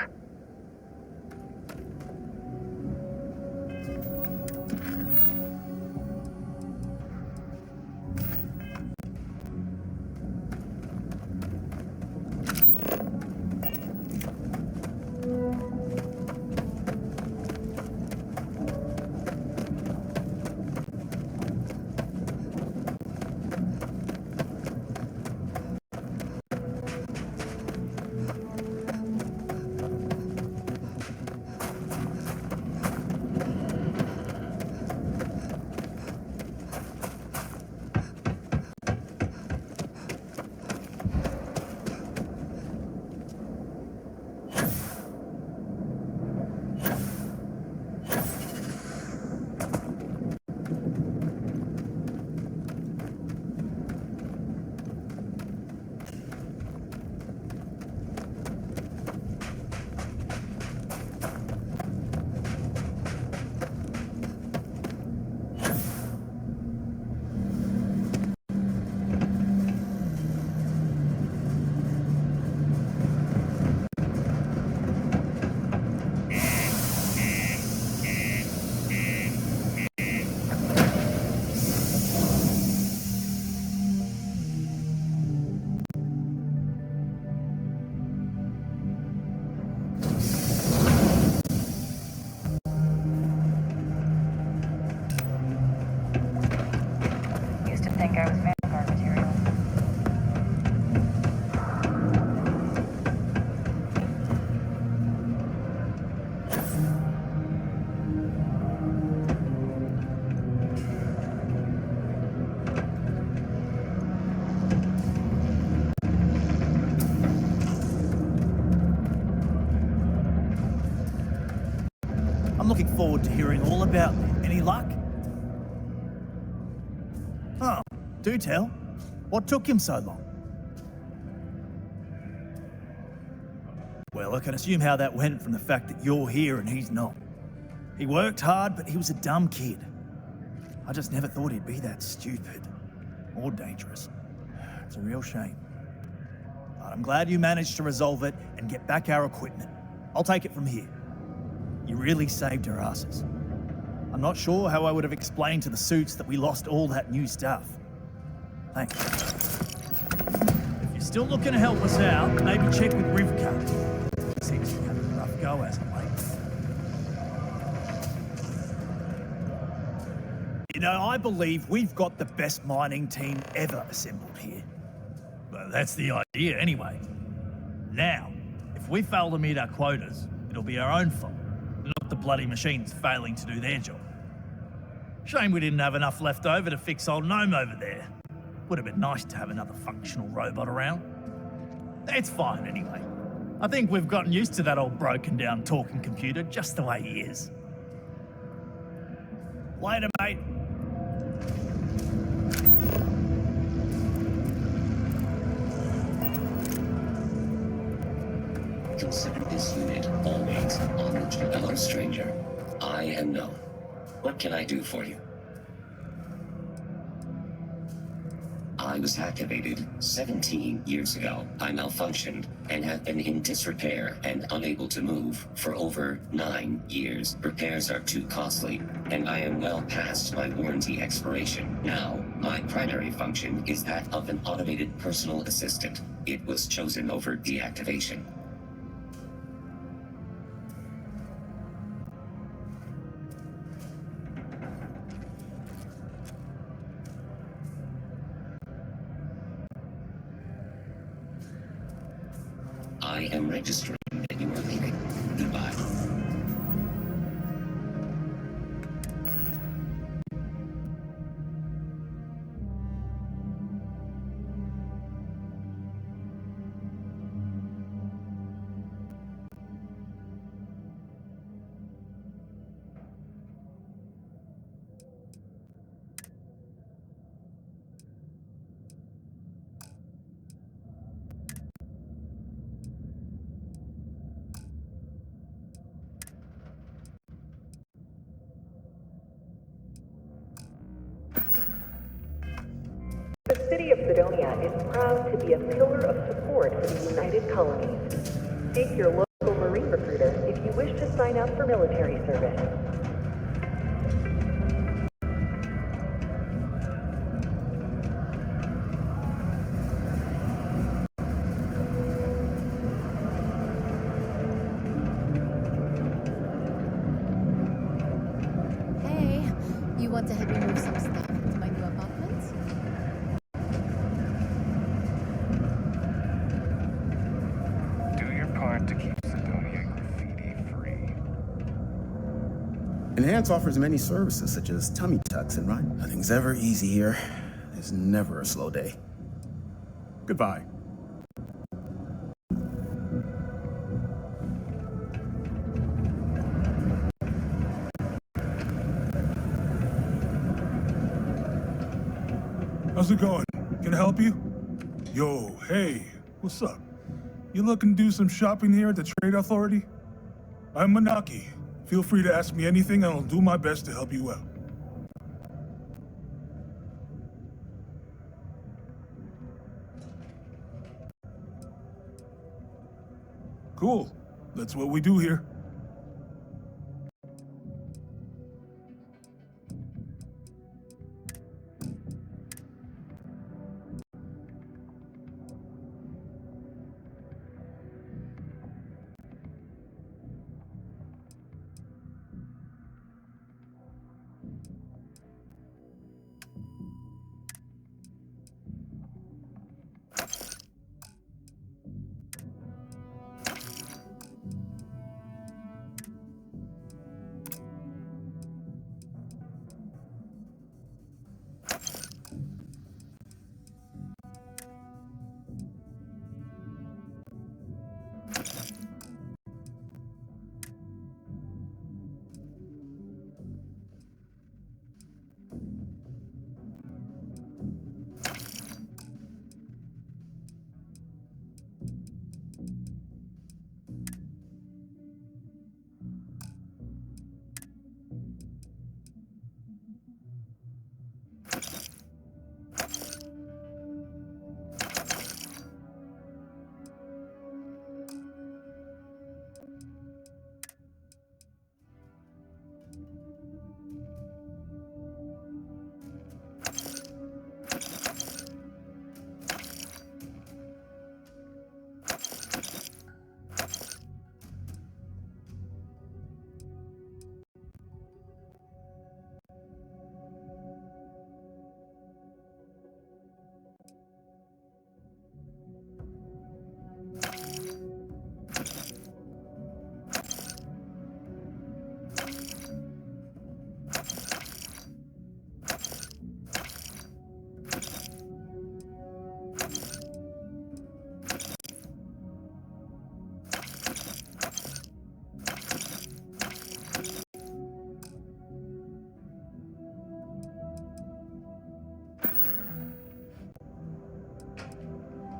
Used to think I was Vanguard material. I'm looking forward to hearing all about it. Any luck? Oh, do tell. What took him so long? Well, I can assume how that went from the fact that you're here and he's not. He worked hard, but he was a dumb kid. I just never thought he'd be that stupid. Or dangerous. It's a real shame. But I'm glad you managed to resolve it and get back our equipment. I'll take it from here. You really saved our asses. I'm not sure how I would have explained to the suits that we lost all that new stuff. Thanks. If you're still looking to help us out, maybe check with Rivka. Seems to be having a rough go as of late. You know, I believe we've got the best mining team ever assembled here. Well, that's the idea anyway. Now, if we fail to meet our quotas, it'll be our own fault. Not the bloody machines failing to do their job. Shame we didn't have enough left over to fix old Gnome over there. Would have been nice to have another functional robot around. It's fine anyway. I think we've gotten used to that old broken down talking computer just the way he is. Later, mate. Consider this unit always on route. Hello, stranger. I am known. What can I do for you? I was activated 17 years ago. I malfunctioned and have been in disrepair and unable to move for over 9 years. Repairs are too costly, and I am well past my warranty expiration. Now, my primary function is that of an automated personal assistant. It was chosen over deactivation. I am registering that you are leaving. Goodbye. The city of Sidonia is proud to be a pillar of support for the United Colonies. Seek your local Marine recruiter if you wish to sign up for military service. Hey, you want to help me move some stuff into my new apartment? Do your part to keep Sidonia graffiti-free. Enhance offers many services such as tummy tucks and run. Nothing's ever easy here. There's never a slow day. Goodbye. How's it going? Can I help you? Yo, hey, what's up? You looking to do some shopping here at the Trade Authority? I'm Manaki. Feel free to ask me anything and I'll do my best to help you out. Cool. That's what we do here.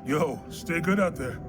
Yo, stay good out there.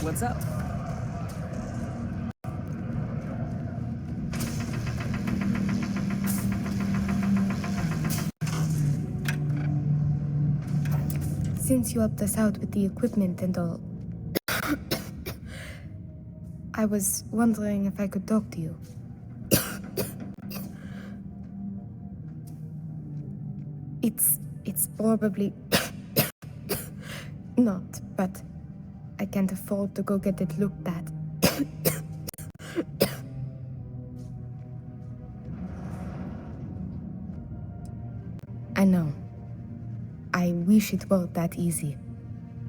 What's up? Since you helped us out with the equipment and all, I was wondering if I could talk to you. It's probably not, but I can't afford to go get it looked at. I know. I wish it were that easy.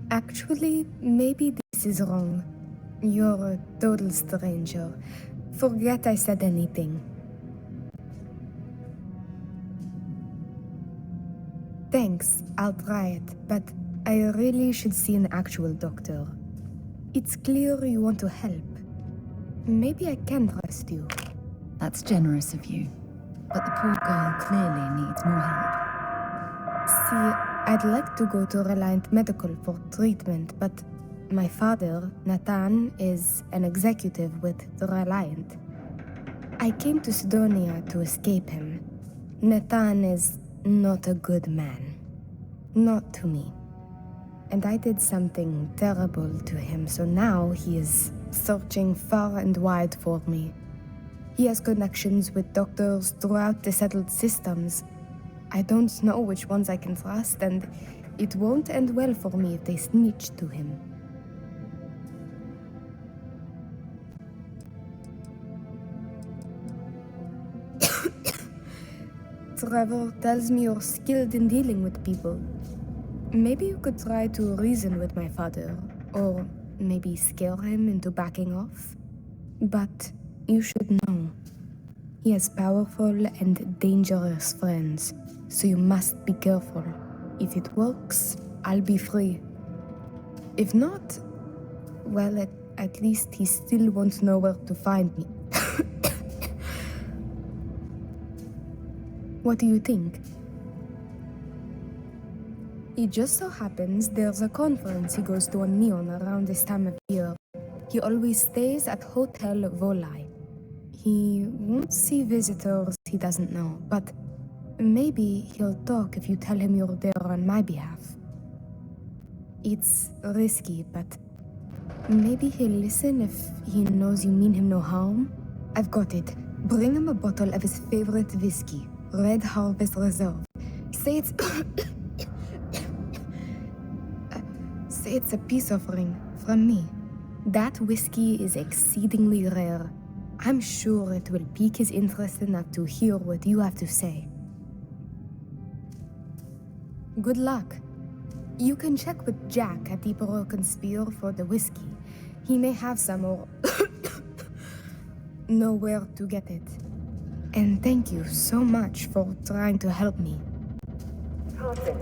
Actually, maybe this is wrong. You're a total stranger. Forget I said anything. Thanks, I'll try it, but I really should see an actual doctor. It's clear you want to help. Maybe I can trust you. That's generous of you. But the poor girl clearly needs more help. See, I'd like to go to Reliant Medical for treatment, but my father, Nathan, is an executive with the Reliant. I came to Sidonia to escape him. Nathan is not a good man. Not to me. And I did something terrible to him, so now he is searching far and wide for me. He has connections with doctors throughout the settled systems. I don't know which ones I can trust, and it won't end well for me if they snitch to him. Trevor tells me you're skilled in dealing with people. Maybe you could try to reason with my father, or maybe scare him into backing off. But you should know, he has powerful and dangerous friends, so you must be careful. If it works, I'll be free. If not, well, at least he still won't know where to find me. What do you think? It just so happens there's a conference he goes to on Neon around this time of year. He always stays at Hotel Volai. He won't see visitors he doesn't know, but maybe he'll talk if you tell him you're there on my behalf. It's risky, but maybe he'll listen if he knows you mean him no harm. I've got it. Bring him a bottle of his favorite whiskey, Red Harvest Reserve. Say it's... Say it's a peace offering from me. That whiskey is exceedingly rare. I'm sure it will pique his interest enough to hear what you have to say. Good luck. You can check with Jack at the Broken Spear for the whiskey. He may have some or know where to get it. And thank you so much for trying to help me. Caution.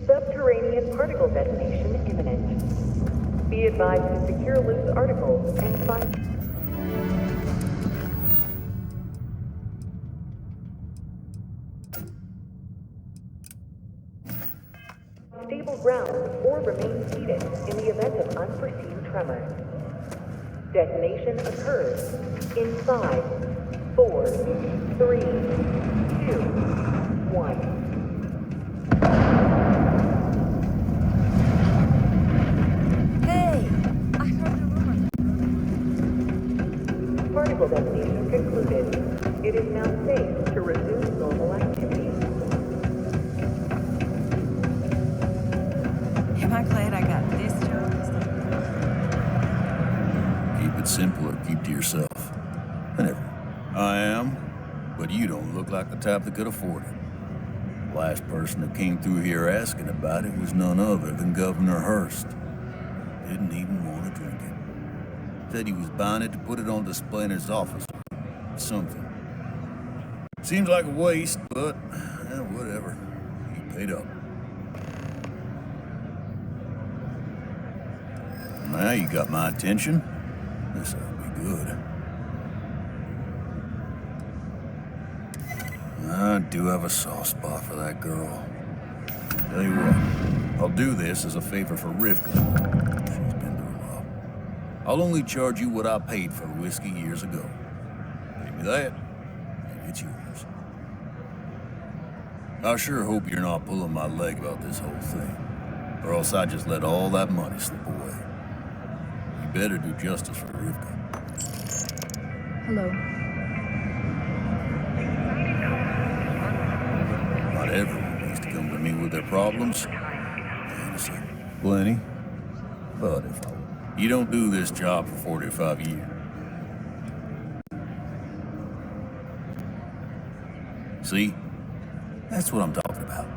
Subterranean particle detonation imminent. Be advised to secure loose articles and find... stable ground or remain seated in the event of unforeseen tremor. Detonation occurs in 5, 4, 3, 2, 1. Particle detonation concluded. It is now safe to resume normal activity. Am I glad I got this job? Keep it simple or keep to yourself. And I am, but you don't look like the type that could afford it. The last person that came through here asking about it was none other than Governor Hurst. Didn't even want to drink it. Said he was buying it to put it on display in his office. Something. Seems like a waste, but whatever. He paid up. Now you got my attention. This ought to be good. I do have a soft spot for that girl. Tell you what, I'll do this as a favor for Rivka. She's been through a lot. I'll only charge you what I paid for the whiskey years ago. Pay me that, and it's yours. I sure hope you're not pulling my leg about this whole thing, or else I just let all that money slip away. You better do justice for Rivka. Hello. Not everyone needs to come to me with their problems. Plenty. But if you don't do this job for 45 years, See? That's what I'm talking about.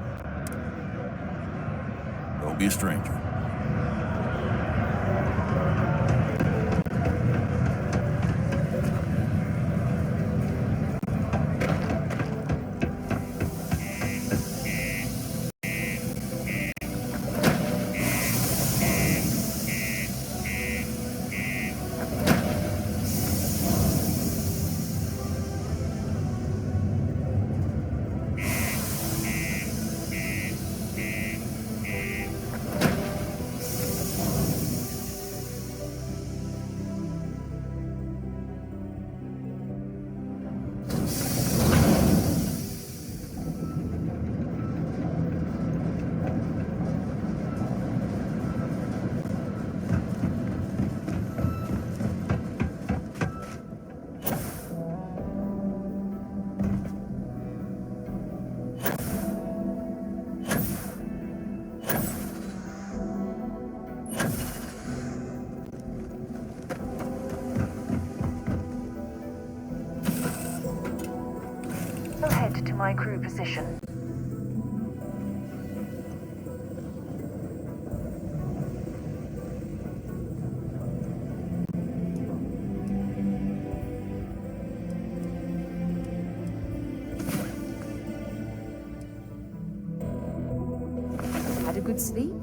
Don't be a stranger. We'll head to my crew position. Had a good sleep?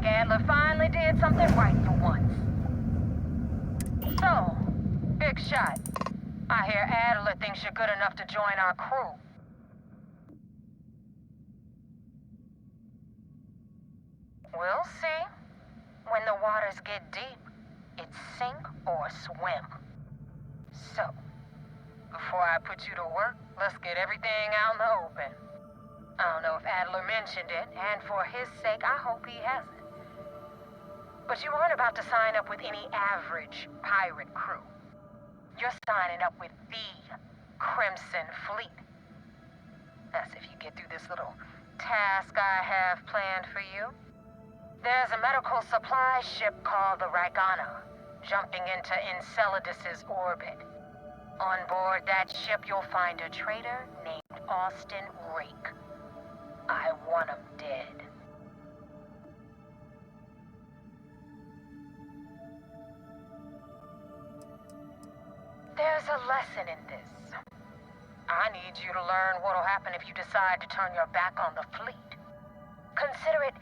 like Adler finally did something right for once. So, big shot. I hear Adler thinks you're good enough to join our crew. We'll see. When the waters get deep, it's sink or swim. So, before I put you to work, let's get everything out in the open. I don't know if Adler mentioned it, and for his sake, I hope he hasn't. But you aren't about to sign up with any average pirate crew. You're signing up with the Crimson Fleet. That's if you get through this little task I have planned for you. There's a medical supply ship called the Ragana, jumping into Enceladus's orbit. On board that ship, you'll find a traitor named Austin Rake. I want him dead. There's a lesson in this. I need you to learn what'll happen if you decide to turn your back on the fleet. Consider it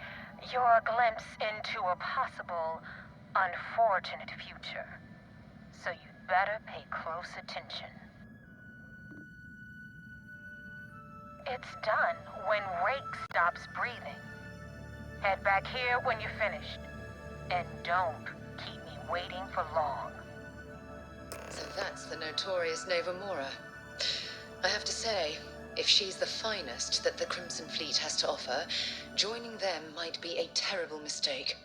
your glimpse into a possible, unfortunate future. So you'd better pay close attention. It's done when Rake stops breathing. Head back here when you're finished. And don't keep me waiting for long. So that's the notorious Nova Mora. I have to say, if she's the finest that the Crimson Fleet has to offer, joining them might be a terrible mistake.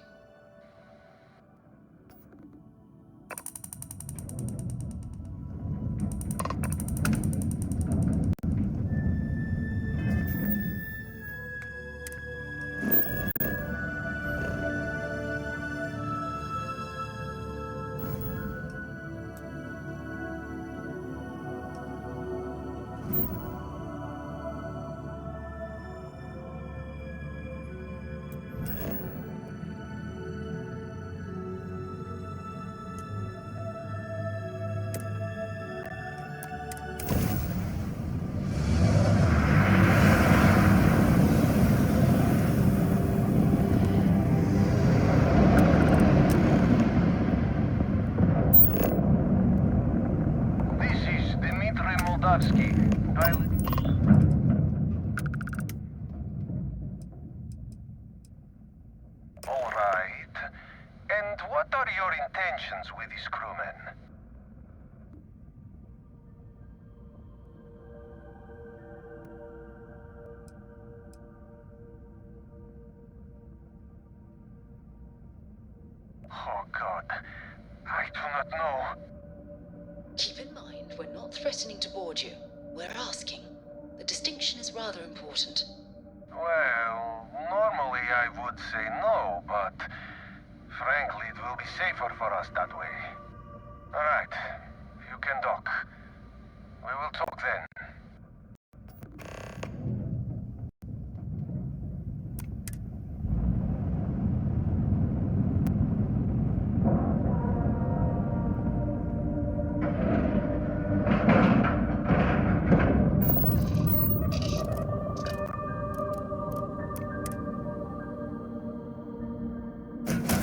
All right. And what are your intentions with these crewmen? Oh, God. I do not know. Keep in mind, we're not threatening to board you. We're asking. The distinction is rather important. Well, normally I would say no, but frankly, it will be safer for us that way. All right, you can dock. We will talk then.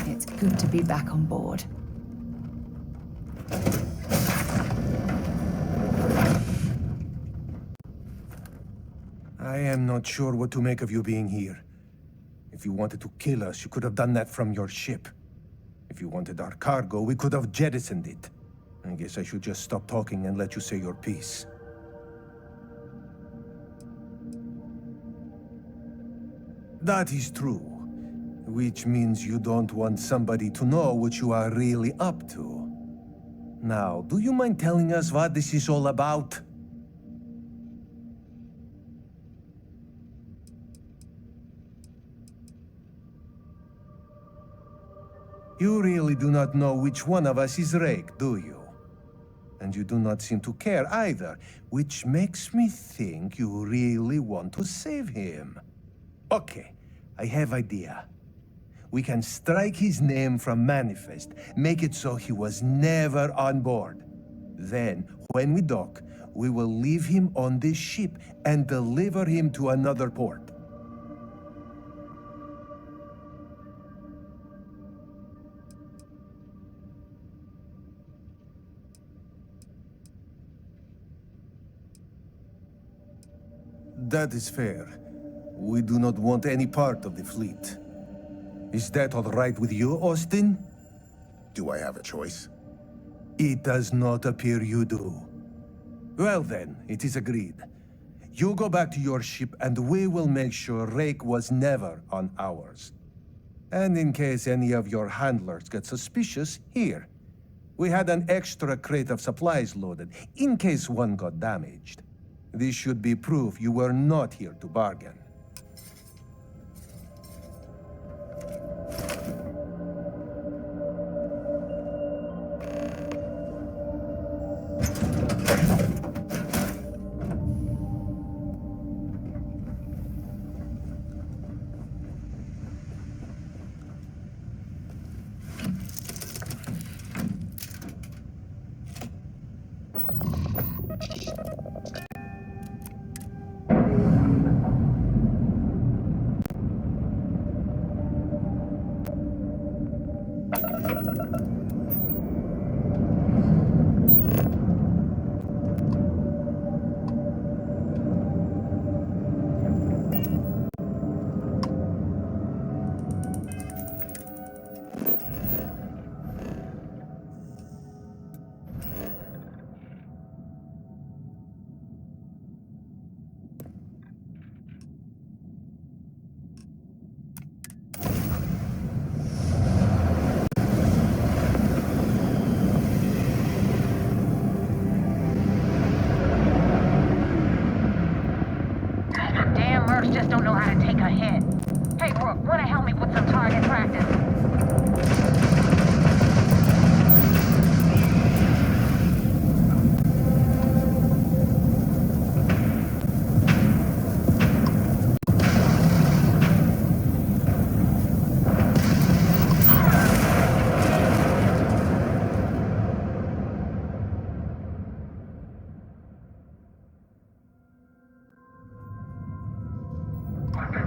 It's good to be back on board. I am not sure what to make of you being here. If you wanted to kill us, you could have done that from your ship. If you wanted our cargo, we could have jettisoned it. I guess I should just stop talking and let you say your piece. That is true. Which means you don't want somebody to know what you are really up to. Now, do you mind telling us what this is all about? You really do not know which one of us is Rake, do you? And you do not seem to care either, which makes me think you really want to save him. Okay, I have idea. We can strike his name from Manifest, make it so he was never on board. Then, when we dock, we will leave him on this ship and deliver him to another port. That is fair. We do not want any part of the fleet. Is that all right with you, Austin? Do I have a choice? It does not appear you do. Well then, it is agreed. You go back to your ship and we will make sure Rake was never on ours. And in case any of your handlers get suspicious, here. We had an extra crate of supplies loaded, in case one got damaged. This should be proof you were not here to bargain. Damn mercs just don't know how to take a hit. Hey, Rook, wanna help me with some target practice?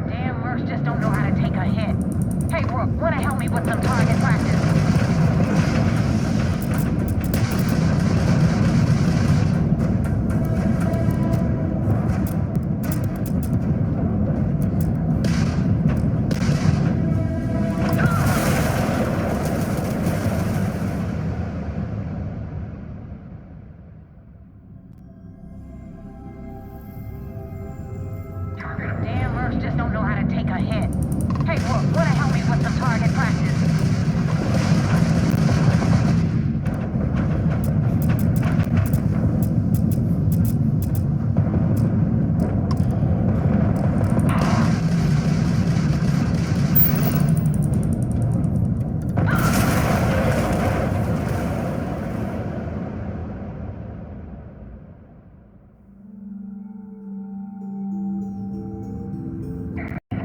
Damn mercs just don't know how to take a hit. Hey, Rook, wanna help me with some target practice? Damn mercs just don't know how to take a hit. Hey, Rook, wanna help me with some target practice?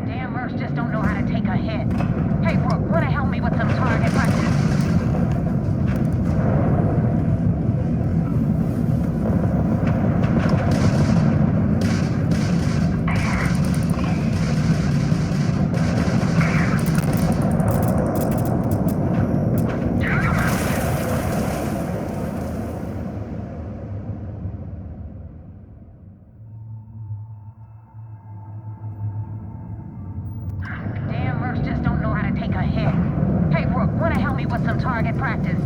Damn mercs just don't know how to take a hit. Hey, Rook, wanna help me with some target practice? Damn mercs just don't know how to take a hit. Hey, Rook, wanna help me with some target practice?